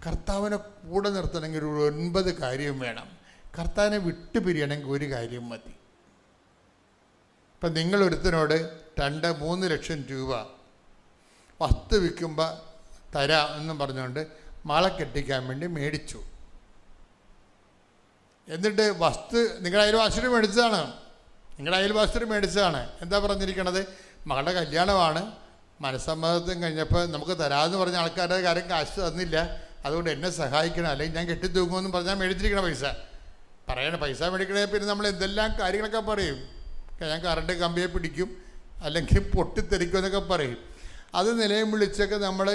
കർത്താവിനെ കൂടെ നിർത്തണമെങ്കിൽ ഒരു 9 കാര്യം വേണം. കർത്താവിനെ വിട്ടു പിരിയണമെങ്കിൽ ഒരു കാര്യം മതി. ഇപ്പം നിങ്ങളൊരുത്തനോട് 2-3 ലക്ഷം രൂപ വസ്തു വിൽക്കുമ്പോൾ തരാം എന്നും പറഞ്ഞുകൊണ്ട് മാളെ കെട്ടിക്കാൻ വേണ്ടി മേടിച്ചു. എന്നിട്ട് വസ്തു നിങ്ങളുടെ അയൽവാസിന് മേടിച്ചതാണ്. എന്താ പറഞ്ഞിരിക്കണത്? മകളുടെ കല്യാണമാണ്, മനസ്സമ്മതത്തിന് കഴിഞ്ഞപ്പോൾ നമുക്ക് തരാമെന്ന് പറഞ്ഞ ആൾക്കാരുടെ കാര്യം കാശ് തന്നില്ല, അതുകൊണ്ട് എന്നെ സഹായിക്കണം, അല്ലെങ്കിൽ ഞാൻ കെട്ടിത്തൂങ്ങുമെന്ന് പറഞ്ഞാൽ മേടിച്ചിരിക്കണ പൈസ മേടിക്കണേ. പിന്നെ നമ്മൾ എന്തെല്ലാം കാര്യങ്ങളൊക്കെ പറയും. ഞാൻ കറണ്ട് കമ്പിയെ പിടിക്കും, അല്ലെങ്കിൽ പൊട്ടിത്തെറിക്കും എന്നൊക്കെ പറയും. അത് നിലയം വിളിച്ചൊക്കെ നമ്മൾ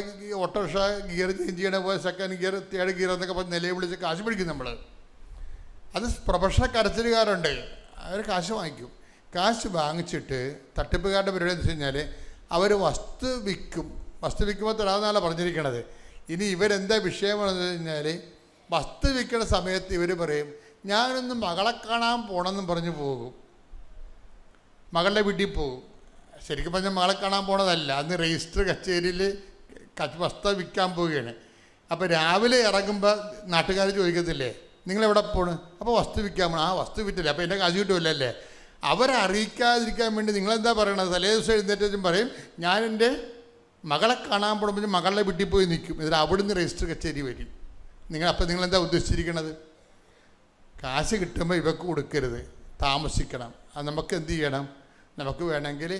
ഓട്ടോറിക്ഷ ഗിയർ ചേഞ്ച് ചെയ്യണ പോലെ 2nd ഗിയർ 3rd ഗിയർ എന്നൊക്കെ പറഞ്ഞ് നിലയം വിളിച്ച് കാശ് പിടിക്കും നമ്മൾ. അത് പ്രൊഫഷണൽ കരച്ചിലുകാരുണ്ട്, അവർ കാശ് വാങ്ങിക്കും. കാശ് വാങ്ങിച്ചിട്ട് തട്ടിപ്പുകാരുടെ പരിപാടി എന്ന് വെച്ച് കഴിഞ്ഞാൽ അവർ വസ്തു വിൽക്കുമ്പോൾ തരാമെന്നാണ് പറഞ്ഞിരിക്കണത്. ഇനി ഇവരെന്താ വിഷയമാണെന്ന് വെച്ച് കഴിഞ്ഞാൽ വസ്തു വിൽക്കുന്ന സമയത്ത് ഇവർ പറയും ഞാനൊന്ന് മകളെ കാണാൻ പോകണമെന്നും പറഞ്ഞ് പോകും. മകളുടെ വീട്ടിൽ പോകും. ശരിക്കും പറഞ്ഞാൽ മകളെ കാണാൻ പോണതല്ല, അന്ന് രജിസ്റ്റർ കച്ചേരിയിൽ വസ്തു വിൽക്കാൻ പോവുകയാണ്. അപ്പോൾ രാവിലെ ഇറങ്ങുമ്പോൾ നാട്ടുകാർ ചോദിക്കത്തില്ലേ നിങ്ങളെവിടെ പോണ്? അപ്പോൾ വസ്തു വിൽക്കാൻ പോകണം. ആ വസ്തു വിറ്റില്ല, അപ്പോൾ എൻ്റെ കാശ് കിട്ടുമല്ലേ. അവരെ അറിയിക്കാതിരിക്കാൻ വേണ്ടി നിങ്ങളെന്താ പറയണത്? തലേ ദിവസം എഴുന്നേറ്റും പറയും ഞാൻ എൻ്റെ മകളെ കാണാൻ പോകുമ്പോൾ മകളുടെ വീട്ടിൽ പോയി നിൽക്കും. ഇതിൽ അവിടുന്ന് രജിസ്റ്റർ കച്ചേരി വരും. അപ്പോൾ നിങ്ങളെന്താ ഉദ്ദേശിച്ചിരിക്കണത്? കാശ് കിട്ടുമ്പോൾ ഇവർക്ക് കൊടുക്കരുത്, താമസിക്കണം. അത് നമുക്ക് എന്ത് ചെയ്യണം? നമുക്ക് വേണമെങ്കിൽ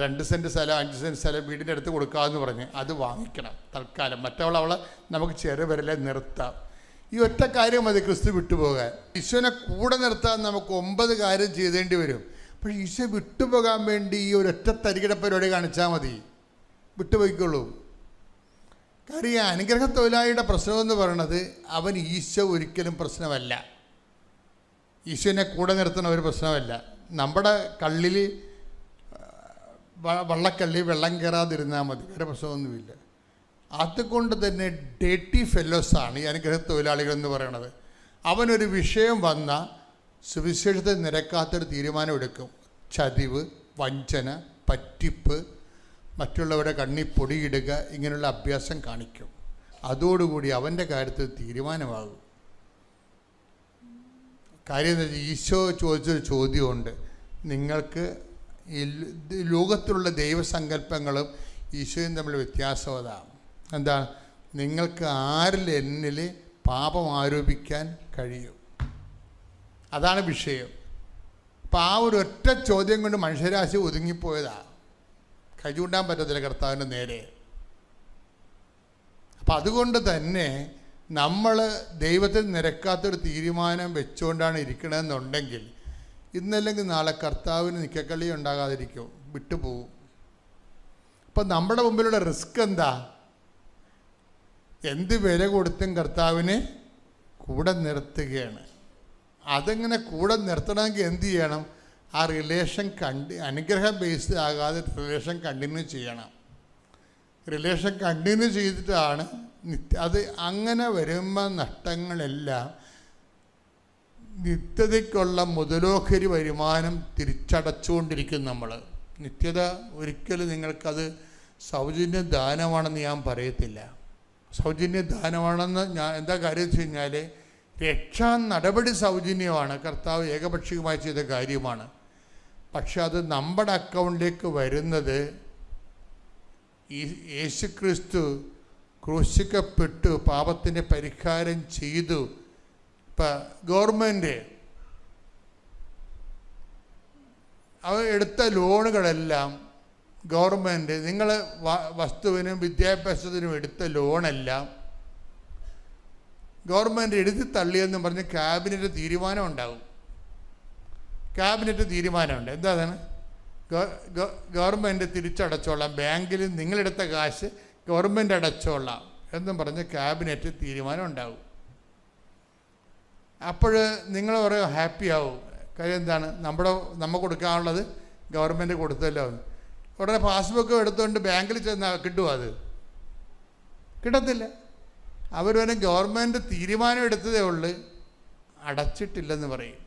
2 സെൻറ്റ് സ്ഥലം 5 സെൻറ്റ് സ്ഥലം വീടിൻ്റെ അടുത്ത് കൊടുക്കാമെന്ന് പറഞ്ഞ് അത് വാങ്ങിക്കണം തൽക്കാലം. അവളെ നമുക്ക് ചെറുവിരലെ നിർത്താം. ഈ ഒറ്റ കാര്യം മതി ക്രിസ്തു വിട്ടുപോകാൻ. ഈശോനെ കൂടെ നിർത്താൻ നമുക്ക് 9 കാര്യം ചെയ്തേണ്ടി വരും. പക്ഷേ ഈശോ വിട്ടുപോകാൻ വേണ്ടി ഈ ഒരൊറ്റ തരികിട പരിപാടി കാണിച്ചാൽ മതി, വിട്ടുപോയിക്കൊള്ളൂ. കാര്യം ഈ അനുഗ്രഹ തൊഴിലാളിയുടെ പ്രശ്നമെന്ന് പറയണത് അവൻ ഈശോ ഒരിക്കലും പ്രശ്നമല്ല, ഈശോനെ കൂടെ നിർത്തുന്ന ഒരു പ്രശ്നമല്ല. നമ്മുടെ കള്ളിൽ വള്ളക്കള്ളി വെള്ളം കയറാതിരുന്നാൽ മതി, വേറെ പ്രശ്നമൊന്നുമില്ല. അതുകൊണ്ട് തന്നെ ഡേറ്റി ഫെല്ലോസാണ് ഈ അനുഗ്രഹ തൊഴിലാളികൾ എന്ന് പറയുന്നത്. അവനൊരു വിഷയം വന്ന സുവിശേഷത്തെ നിരക്കാത്തൊരു തീരുമാനം എടുക്കും. ചതിവ്, വഞ്ചന, പറ്റിപ്പ്, മറ്റുള്ളവരുടെ കണ്ണിൽ പൊടിയിടുക, ഇങ്ങനെയുള്ള അഭ്യാസം കാണിക്കും. അതോടുകൂടി അവൻ്റെ കാര്യത്തിൽ തീരുമാനമാകും. കാര്യം എന്താ വെച്ചാൽ ഈശോ ചോദിച്ചൊരു ചോദ്യമുണ്ട്. നിങ്ങൾക്ക് ഈ ലോകത്തിലുള്ള ദൈവസങ്കല്പങ്ങളും ഈശോയും തമ്മിൽ വ്യത്യാസം അതാണ്. എന്താ? നിങ്ങൾക്ക് ആരിൽ എന്നിൽ പാപം ആരോപിക്കാൻ കഴിയും? അതാണ് വിഷയം. അപ്പം ആ ഒരു ഒറ്റ ചോദ്യം കൊണ്ട് മനുഷ്യരാശി ഒതുങ്ങിപ്പോയതാണ്. കൈ ചൂണ്ടാൻ പറ്റത്തില്ല കർത്താവിൻ്റെ നേരെ. അപ്പം അതുകൊണ്ട് തന്നെ നമ്മൾ ദൈവത്തിൽ നിരക്കാത്തൊരു തീരുമാനം വെച്ചുകൊണ്ടാണ് ഇരിക്കണമെന്നുണ്ടെങ്കിൽ ഇന്നല്ലെങ്കിൽ നാളെ കർത്താവിന് നിക്കക്കളി ഉണ്ടാകാതിരിക്കും, വിട്ടുപോകും. അപ്പം നമ്മുടെ മുമ്പിലുള്ള റിസ്ക് എന്താ? എന്ത് വില കൊടുത്തും കർത്താവിനെ കൂടെ നിർത്തുകയാണ്. അതെങ്ങനെ കൂടെ നിർത്തണമെങ്കിൽ എന്ത് ചെയ്യണം? ആ റിലേഷൻ അനുഗ്രഹം ബേസ്ഡ് ആകാതെ റിലേഷൻ കണ്ടിന്യൂ ചെയ്യണം. റിലേഷൻ കണ്ടിന്യൂ ചെയ്തിട്ടാണ് അത്. അങ്ങനെ വരുമ്പോൾ നഷ്ടങ്ങളെല്ലാം നിത്യതയ്ക്കുള്ള മുതലോഹരി വരുമാനം തിരിച്ചടച്ചുകൊണ്ടിരിക്കും നമ്മൾ. നിത്യത ഒരിക്കലും നിങ്ങൾക്കത് സൗജന്യ ദാനമാണെന്ന് ഞാൻ പറയത്തില്ല. സൗജന്യ ദാനമാണെന്ന് ഞാൻ എന്താ കാര്യം വെച്ച് കഴിഞ്ഞാൽ രക്ഷാ നടപടി സൗജന്യമാണ്, കർത്താവ് ഏകപക്ഷീയമായി ചെയ്ത കാര്യമാണ്. പക്ഷെ അത് നമ്മുടെ അക്കൗണ്ടിലേക്ക് വരുന്നത് യേശുക്രിസ്തു ക്രൂശിക്കപ്പെട്ടു പാപത്തിൻ്റെ പരിഹാരം ചെയ്തു. ഇപ്പം ഗവൺമെൻറ് അവർ എടുത്ത ലോണുകളെല്ലാം ഗവൺമെൻറ് നിങ്ങൾ വസ്തുവിനും വിദ്യാഭ്യാസത്തിനും എടുത്ത ലോണെല്ലാം ഗവൺമെൻറ് എടുത്ത് തള്ളിയെന്നും പറഞ്ഞ് ക്യാബിനറ്റ് തീരുമാനം ഉണ്ടാവും. ക്യാബിനറ്റ് തീരുമാനമുണ്ട്. എന്താണ്? ഗവൺമെൻറ് തിരിച്ചടച്ചോളാം, ബാങ്കിൽ നിങ്ങളെടുത്ത കാശ് ഗവൺമെൻറ് അടച്ചോളാം എന്നും പറഞ്ഞ് ക്യാബിനറ്റ് തീരുമാനം ഉണ്ടാവും. അപ്പോൾ നിങ്ങൾ പറയും ഹാപ്പി ആവും. കാര്യം എന്താണ്? നമ്മൾ കൊടുക്കാനുള്ളത് ഗവൺമെൻറ് കൊടുത്തല്ലോ. ഉടനെ പാസ്ബുക്ക് എടുത്തുകൊണ്ട് ബാങ്കിൽ ചെന്നാൽ കിട്ടുമോ? അത് കിട്ടത്തില്ല. അവർ വരെ ഗവൺമെൻറ് തീരുമാനം എടുത്തതേ ഉള്ളൂ, അടച്ചിട്ടില്ലെന്ന് പറയും.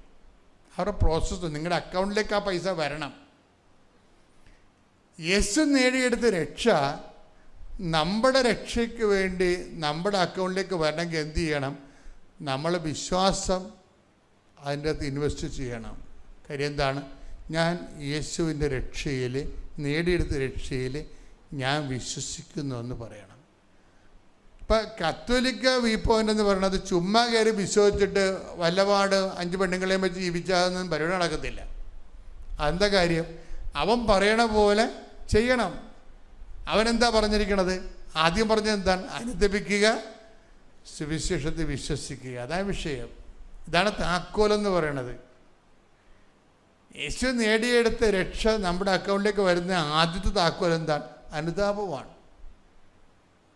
അവരുടെ പ്രോസസ്സ് നിങ്ങളുടെ അക്കൗണ്ടിലേക്ക് ആ പൈസ വരണം. യേശു നേടിയെടുത്ത രക്ഷ നമ്മുടെ രക്ഷയ്ക്ക് വേണ്ടി നമ്മുടെ അക്കൗണ്ടിലേക്ക് വരണമെങ്കിൽ എന്ത് ചെയ്യണം? നമ്മൾ വിശ്വാസം അതിൻ്റെ അകത്ത് ഇൻവെസ്റ്റ് ചെയ്യണം. കാര്യം എന്താണ്? ഞാൻ യേശുവിൻ്റെ രക്ഷയിൽ, നേടിയെടുത്ത രക്ഷയിൽ ഞാൻ വിശ്വസിക്കുന്നു എന്ന് പറയണം. ഇപ്പം കത്തോലിക്ക വ്യൂ പോയിൻ്റ് എന്ന് പറയുന്നത് ചുമ്മാ കയറി വിശ്വസിച്ചിട്ട് വല്ലപാട് 5 പെണ്ണുങ്ങളെയും വെച്ച് ജീവിച്ചാതൊന്നും പരിപാടി നടക്കത്തില്ല. അതെന്താ കാര്യം? അവൻ പറയണ പോലെ ചെയ്യണം. അവനെന്താ പറഞ്ഞിരിക്കണത്? ആദ്യം പറഞ്ഞത് എന്താണ്? അനുദപിക്കുക, സുവിശേഷത്തെ വിശ്വസിക്കുക. അതാണ് വിഷയം. ഇതാണ് താക്കോലെന്ന് പറയണത്. യേശു നേടിയെടുത്ത രക്ഷ നമ്മുടെ അക്കൗണ്ടിലേക്ക് വരുന്ന ആദ്യത്തെ താക്കോൽ എന്താണ്? അനുതാപമാണ്.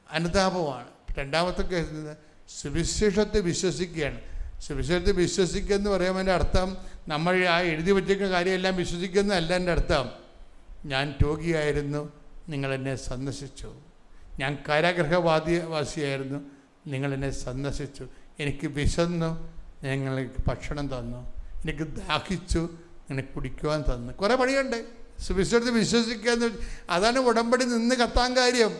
അനുതാപമാണ്. രണ്ടാമത്തെ കേസ് സുവിശേഷത്തെ വിശ്വസിക്കുകയാണ്. സുവിശേഷത്തെ വിശ്വസിക്കുക എന്ന് പറയുമ്പോൾ എൻ്റെ അർത്ഥം നമ്മൾ ആ എഴുതി വച്ചിരിക്കുന്ന കാര്യമെല്ലാം വിശ്വസിക്കുന്നതല്ല. എൻ്റെ അർത്ഥം ഞാൻ രോഗിയായിരുന്നു, നിങ്ങളെന്നെ സന്ദർശിച്ചു. ഞാൻ കാരാഗൃഹവാസിയായിരുന്നു, നിങ്ങളെന്നെ സന്ദർശിച്ചു. എനിക്ക് വിശന്നു, നിങ്ങൾക്ക് ഭക്ഷണം തന്നു. എനിക്ക് ദാഹിച്ചു, നിനക്ക് കുടിക്കുവാൻ തന്നു. കുറേ പണിയുണ്ട്. സുവിശേഷത്തെ വിശ്വസിക്കുക എന്ന് അതാണ് ഉടമ്പടി നിന്ന് കത്താൻ കാര്യം.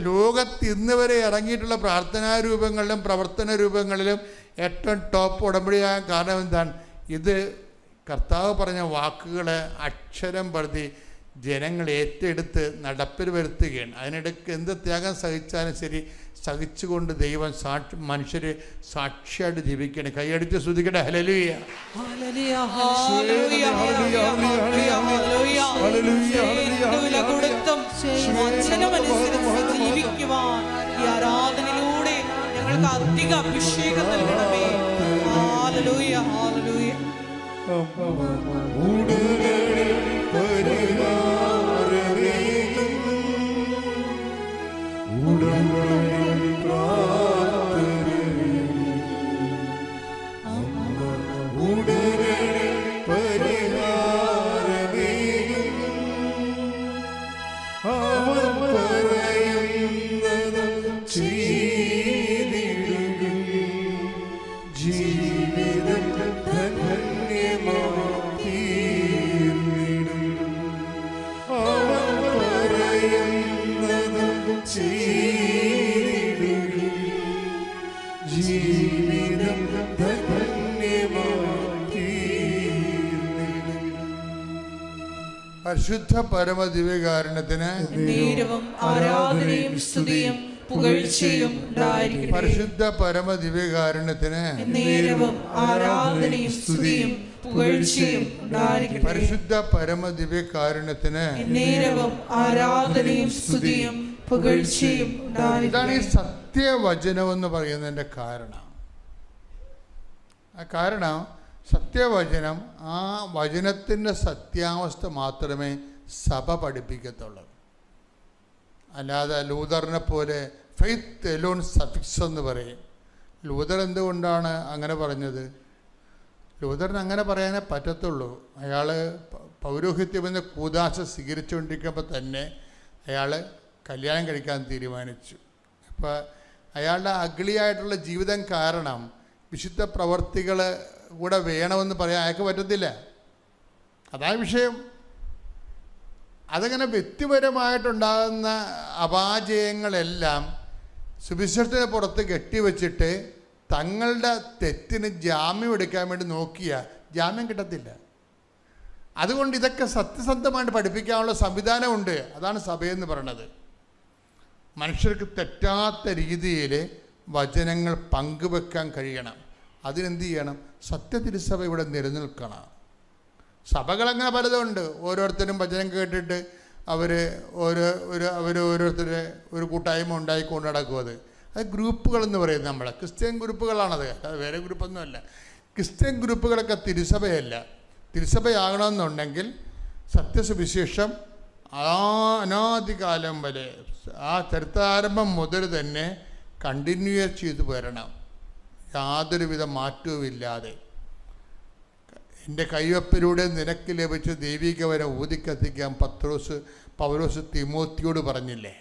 ലോകത്ത് ഇന്ന് വരെ ഇറങ്ങിയിട്ടുള്ള പ്രാർത്ഥനാ രൂപങ്ങളിലും പ്രവർത്തന രൂപങ്ങളിലും ഏറ്റവും ടോപ്പ് ഉടമ്പടിയായ കാരണം എന്താണ്? ഇത് കർത്താവ് പറഞ്ഞ വാക്കുകളെ അക്ഷരം പ്രതി ജനങ്ങൾ ഏറ്റെടുത്ത് നടപ്പിൽ വരുത്തുകയാണ്. അതിനിടയ്ക്ക് എന്ത് ത്യാഗം സഹിച്ചാലും ശരി, സഹിച്ചുകൊണ്ട് ദൈവം മനുഷ്യരെ സാക്ഷിയായിട്ട് ജീവിക്കണം. കൈയടിച്ച് സ്തുതിക്കട്ടെ. ഹല്ലേലൂയ. ഈ ആരാധനയിലൂടെ ഞങ്ങൾക്ക് അധിക അഭിഷേകം നൽകണമേ. Hallelujah, hallelujah. പരിശുദ്ധ പരമദിവ്യകാരുണ്യത്തിന് ആരാധനയും സ്തുതിയും പുകഴ്ചയും ഉണ്ടായിരിക്കട്ടെ. പരിശുദ്ധ പരമദിവ്യകാരുണ്യത്തിന് ആരാധനയും സ്തുതിയും പുകഴ്ചയും ഉണ്ടായിരിക്കട്ടെ. പരിശുദ്ധ പരമദിവ്യകാരുണ്യത്തിന് ആരാധനയും സ്തുതിയും പുകഴ്ചയും ഉണ്ടായിരിക്കട്ടെ. ഇതാണ് ഈ സത്യവചനം എന്ന് പറയുന്നതിൻ്റെ കാരണം. ആ കാരണം സത്യവചനം, ആ വചനത്തിൻ്റെ സത്യാവസ്ഥ മാത്രമേ സഭ പഠിപ്പിക്കത്തുള്ളൂ. അല്ലാതെ ലൂതറിനെ പോലെ ഫെയ്ത്ത് എലോൺ സഫിക്സ് എന്ന് പറയും. ലൂതർ എന്തുകൊണ്ടാണ് അങ്ങനെ പറഞ്ഞത്? ലൂതറിന് അങ്ങനെ പറയാനേ പറ്റത്തുള്ളൂ. അയാൾ പൗരോഹിത്യമെന്ന കൂദാശ സ്വീകരിച്ചുകൊണ്ടിരിക്കുമ്പോൾ തന്നെ അയാൾ കല്യാണം കഴിക്കാൻ തീരുമാനിച്ചു. അപ്പോൾ അയാളുടെ അഗ്ലിയായിട്ടുള്ള ജീവിതം കാരണം വിശുദ്ധ പ്രവർത്തികൾ കൂടെ വേണമെന്ന് പറയാൻ അയാൾക്ക് പറ്റത്തില്ല. അതാണ് വിഷയം. അതങ്ങനെ വ്യക്തിപരമായിട്ടുണ്ടാകുന്ന അപാജയങ്ങളെല്ലാം സുവിശേഷത്തിന് പുറത്ത് കെട്ടിവെച്ചിട്ട് തങ്ങളുടെ തെറ്റിന് ജാമ്യം എടുക്കാൻ വേണ്ടി നോക്കിയാൽ ജാമ്യം കിട്ടത്തില്ല. അതുകൊണ്ട് ഇതൊക്കെ സത്യസന്ധമായിട്ട് പഠിപ്പിക്കാനുള്ള സംവിധാനമുണ്ട്. അതാണ് സഭയെന്ന് പറയുന്നത്. മനുഷ്യർക്ക് തെറ്റാത്ത രീതിയിൽ വചനങ്ങൾ പങ്കുവെക്കാൻ കഴിയണം. അതിനെന്ത് ചെയ്യണം? സത്യതിരുസഭ ഇവിടെ നിലനിൽക്കണം. സഭകളങ്ങനെ പലതുണ്ട്. ഓരോരുത്തരും വചനം കേട്ടിട്ട് ഓരോരുത്തരെ ഒരു കൂട്ടായ്മ ഉണ്ടായിക്കൊണ്ട് നടക്കും. അത് ഗ്രൂപ്പുകളെന്ന് പറയുന്നത് നമ്മളെ ക്രിസ്ത്യൻ ഗ്രൂപ്പുകളാണത്. അത് വേറെ ഗ്രൂപ്പൊന്നുമല്ല. ക്രിസ്ത്യൻ ഗ്രൂപ്പുകളൊക്കെ തിരുസഭയല്ല. തിരുസഭയാകണമെന്നുണ്ടെങ്കിൽ സത്യസുവിശേഷം അനാദികാലം വരെ, ആ ചരിത്രാരംഭം മുതൽ തന്നെ കണ്ടിന്യൂ ചെയ്തു വരണം, യാതൊരുവിധ മാറ്റവുമില്ലാതെ. എൻ്റെ കൈവപ്പിലൂടെ നിനക്ക് ലഭിച്ച ദൈവികവരം ഊതിക്കത്തിക്കാൻ പൗലോസ് തിമോത്തിയോട് പറഞ്ഞില്ലേ?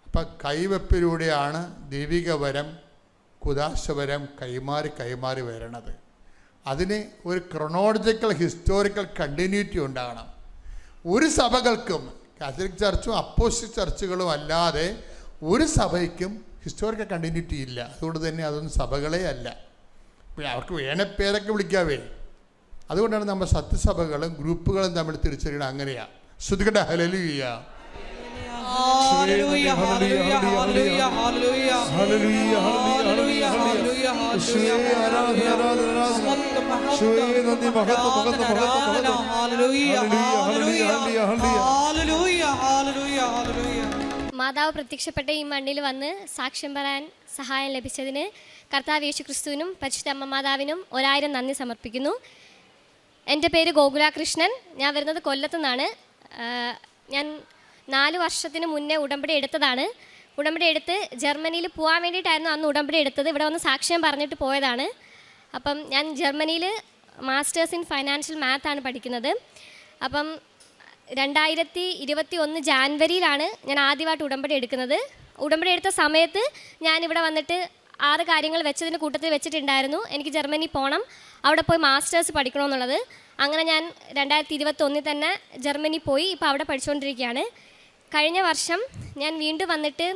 അപ്പം കൈവപ്പിലൂടെയാണ് ദൈവികവരം, കുദാശവരം കൈമാറി വരണത്. അതിന് ഒരു ക്രൊണോളജിക്കൽ ഹിസ്റ്റോറിക്കൽ കണ്ടിന്യൂറ്റി ഉണ്ടാകണം. ഒരു സഭകൾക്കും കാത്തലിക് ചർച്ചും അപ്പോസ്റ്റിക് ചർച്ചുകളും അല്ലാതെ ഒരു സഭയ്ക്കും ഹിസ്റ്റോറിക്കൽ കണ്ടിന്യൂറ്റി ഇല്ല. അതുകൊണ്ട് തന്നെ അതൊന്നും സഭകളേ അല്ല. പിന്നെ അവർക്ക് വേണേ പേരൊക്കെ വിളിക്കാവേ. അതുകൊണ്ടാണ് നമ്മൾ സത്യസഭകളും ഗ്രൂപ്പുകളും തമ്മിൽ തിരിച്ചറിയണം. അങ്ങനെയാണ്. ശ്രുതികട ഹല്ലേലൂയ. ഹല്ലേലൂയ ഹല്ലേലൂയ ഹല്ലേലൂയ ഹല്ലേലൂയ ഹല്ലേലൂയ ഹല്ലേലൂയ ഹല്ലേലൂയ മാതാവ് പ്രത്യക്ഷപ്പെട്ട ഈ മണ്ണിൽ വന്ന് സാക്ഷ്യം പറയാൻ സഹായം ലഭിച്ചതിന് കർത്താവ് യേശു ക്രിസ്തുവിനും പരിശുദ്ധ അമ്മ മാതാവിനും 1000 നന്ദി സമർപ്പിക്കുന്നു. എൻ്റെ പേര് ഗോകുല കൃഷ്ണൻ. ഞാൻ വരുന്നത് കൊല്ലത്തു നിന്നാണ്. ഞാൻ 4 വർഷത്തിന് മുന്നേ ഉടമ്പടി എടുത്തതാണ്. ഉടമ്പടി എടുത്ത് ജർമ്മനിയിൽ പോകാൻ വേണ്ടിയിട്ടായിരുന്നു അന്ന് ഉടമ്പടി എടുത്തത്. ഇവിടെ വന്ന് സാക്ഷ്യം പറഞ്ഞിട്ട് പോയതാണ്. അപ്പം ഞാൻ ജർമ്മനിയിൽ മാസ്റ്റേഴ്സ് ഇൻ ഫൈനാൻഷ്യൽ മാത്താണ് പഠിക്കുന്നത്. അപ്പം 2021 ജാനുവരിയിലാണ് ഞാൻ ആദ്യമായിട്ട് ഉടമ്പടി എടുക്കുന്നത്. ഉടമ്പടി എടുത്ത സമയത്ത് ഞാനിവിടെ വന്നിട്ട് 6 കാര്യങ്ങൾ വെച്ചതിൻ്റെ കൂട്ടത്തിൽ വെച്ചിട്ടുണ്ടായിരുന്നു. എനിക്ക് ജർമ്മനി പോകണം, അവിടെ പോയി മാസ്റ്റേഴ്സ് പഠിക്കണമെന്നുള്ളത്. അങ്ങനെ ഞാൻ 2021 തന്നെ ജർമ്മനി പോയി ഇപ്പോൾ അവിടെ പഠിച്ചുകൊണ്ടിരിക്കുകയാണ്. കഴിഞ്ഞ വർഷം ഞാൻ വീണ്ടും വന്നിട്ട്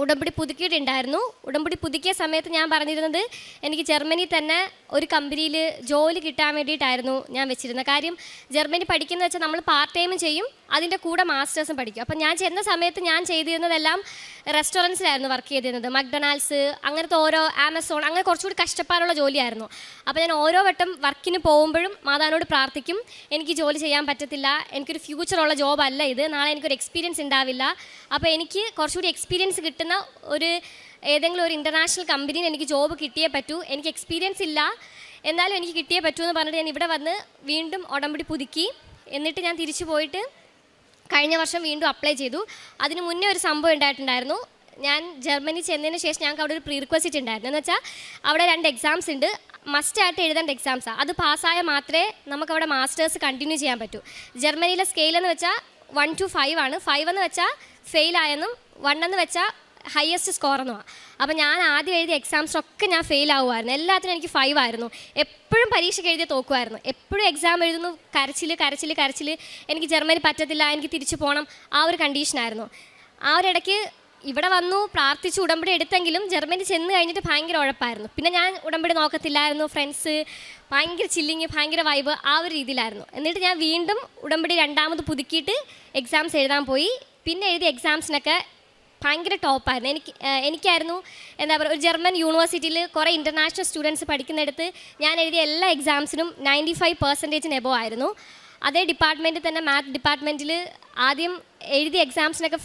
ഉടമ്പടി പുതുക്കിയിട്ടുണ്ടായിരുന്നു. ഉടമ്പടി പുതുക്കിയ സമയത്ത് ഞാൻ പറഞ്ഞിരുന്നത് എനിക്ക് ജർമ്മനി തന്നെ ഒരു കമ്പനിയിൽ ജോലി കിട്ടാൻ വേണ്ടിയിട്ടായിരുന്നു ഞാൻ വെച്ചിരുന്നത്. കാര്യം ജർമ്മനി പഠിക്കുന്നത് വെച്ചാൽ നമ്മൾ പാർട്ട് ടൈമും ചെയ്യും, അതിൻ്റെ കൂടെ മാസ്റ്റേഴ്സും പഠിക്കും. അപ്പം ഞാൻ ചെന്ന സമയത്ത് ഞാൻ ചെയ്തിരുന്നതെല്ലാം റെസ്റ്റോറൻറ്റ്സിലായിരുന്നു വർക്ക് ചെയ്തിരുന്നത്. മക്ഡൊണാൾഡ്സ് അങ്ങനത്തെ ഓരോ ആമസോൺ അങ്ങനെ കുറച്ചുകൂടി കഷ്ടപ്പാടുള്ള ജോലിയായിരുന്നു. അപ്പോൾ ഞാൻ ഓരോ വട്ടം വർക്കിന് പോകുമ്പോഴും മാതാവിനോട് പ്രാർത്ഥിക്കും, എനിക്ക് ജോലി ചെയ്യാൻ പറ്റത്തില്ല, എനിക്കൊരു ഫ്യൂച്ചറുള്ള ജോബല്ല ഇത്, നാളെ എനിക്കൊരു എക്സ്പീരിയൻസ് ഉണ്ടാവില്ല. അപ്പോൾ എനിക്ക് കുറച്ചുകൂടി എക്സ്പീരിയൻസ് കിട്ടുന്ന ഏതെങ്കിലും ഒരു ഇൻ്റർനാഷണൽ കമ്പനിയിൽ എനിക്ക് ജോബ് കിട്ടിയേ പറ്റൂ, എനിക്ക് എക്സ്പീരിയൻസ് ഇല്ല എന്നാലും എനിക്ക് കിട്ടിയേ പറ്റൂ എന്ന് പറഞ്ഞിട്ട് ഞാൻ ഇവിടെ വന്ന് വീണ്ടും ഉടമ്പടി പുതുക്കി. എന്നിട്ട് ഞാൻ തിരിച്ചു പോയിട്ട് കഴിഞ്ഞ വർഷം വീണ്ടും അപ്ലൈ ചെയ്തു. അതിന് മുന്നേ ഒരു സംഭവം ഉണ്ടായിട്ടുണ്ടായിരുന്നു. ഞാൻ ജർമ്മനി ചെന്നതിന് ശേഷം ഞങ്ങൾക്ക് അവിടെ ഒരു പ്രീ റിക്വസ്റ്റ് ഉണ്ടായിരുന്നു. എന്ന് വെച്ചാൽ അവിടെ 2 എക്സാംസ് ഉണ്ട്, മസ്റ്റായിട്ട് എഴുതേണ്ട എക്സാംസാണ്. അത് പാസ്സായാൽ മാത്രമേ നമുക്കവിടെ മാസ്റ്റേഴ്സ് കണ്ടിന്യൂ ചെയ്യാൻ പറ്റൂ. ജർമ്മനിയിലെ സ്കെയിൽ എന്ന് വെച്ചാൽ 1 to 5 ആണ്. 5 എന്ന് വെച്ചാൽ ഫെയിലായെന്നും 1 എന്ന് വെച്ചാൽ ഹയസ്റ്റ് സ്കോർ എന്നുമാണ്. അപ്പോൾ ഞാൻ ആദ്യം എഴുതിയ എക്സാംസിനൊക്കെ ഞാൻ ഫെയിൽ ആവുമായിരുന്നു. എല്ലാത്തിനും എനിക്ക് 5 ആയിരുന്നു. എപ്പോഴും പരീക്ഷയ്ക്ക് എഴുതിയ തോക്കുമായിരുന്നു. എപ്പോഴും എക്സാം എഴുതുന്നു, കരച്ചിൽ. എനിക്ക് ജർമ്മനി പറ്റത്തില്ല, എനിക്ക് തിരിച്ചു പോകണം, ആ ഒരു കണ്ടീഷനായിരുന്നു. ആ ഒരു ഇടയ്ക്ക് ഇവിടെ വന്നു പ്രാർത്ഥിച്ച് ഉടമ്പടി എടുത്തെങ്കിലും ജർമ്മനി ചെന്ന് കഴിഞ്ഞിട്ട് ഭയങ്കര ഉഴപ്പായിരുന്നു. പിന്നെ ഞാൻ ഉടമ്പടി നോക്കത്തില്ലായിരുന്നു. ഫ്രണ്ട്സ് ഭയങ്കര ചില്ലിങ്, ഭയങ്കര വൈബ്, ആ ഒരു രീതിയിലായിരുന്നു. എന്നിട്ട് ഞാൻ വീണ്ടും ഉടമ്പടി 2ാമത് പുതുക്കിയിട്ട് എക്സാംസ് എഴുതാൻ പോയി. പിന്നെ എഴുതിയ എക്സാംസിനൊക്കെ ഭയങ്കര ടോപ്പായിരുന്നു. എനിക്കായിരുന്നു എന്താ പറയുക, ഒരു ജർമ്മൻ യൂണിവേഴ്സിറ്റിയിൽ കുറേ ഇൻ്റർനാഷണൽ സ്റ്റുഡൻസ് പഠിക്കുന്നിടത്ത് ഞാൻ എഴുതിയ എല്ലാ എക്സാംസിനും 95% എബോ ആയിരുന്നു. അതേ ഡിപ്പാർട്ട്മെൻറ്റിൽ തന്നെ മാത്ത് ഡിപ്പാർട്ട്മെൻറ്റിൽ ആദ്യം എഴുതിയ എക്സാംസിനൊക്കെ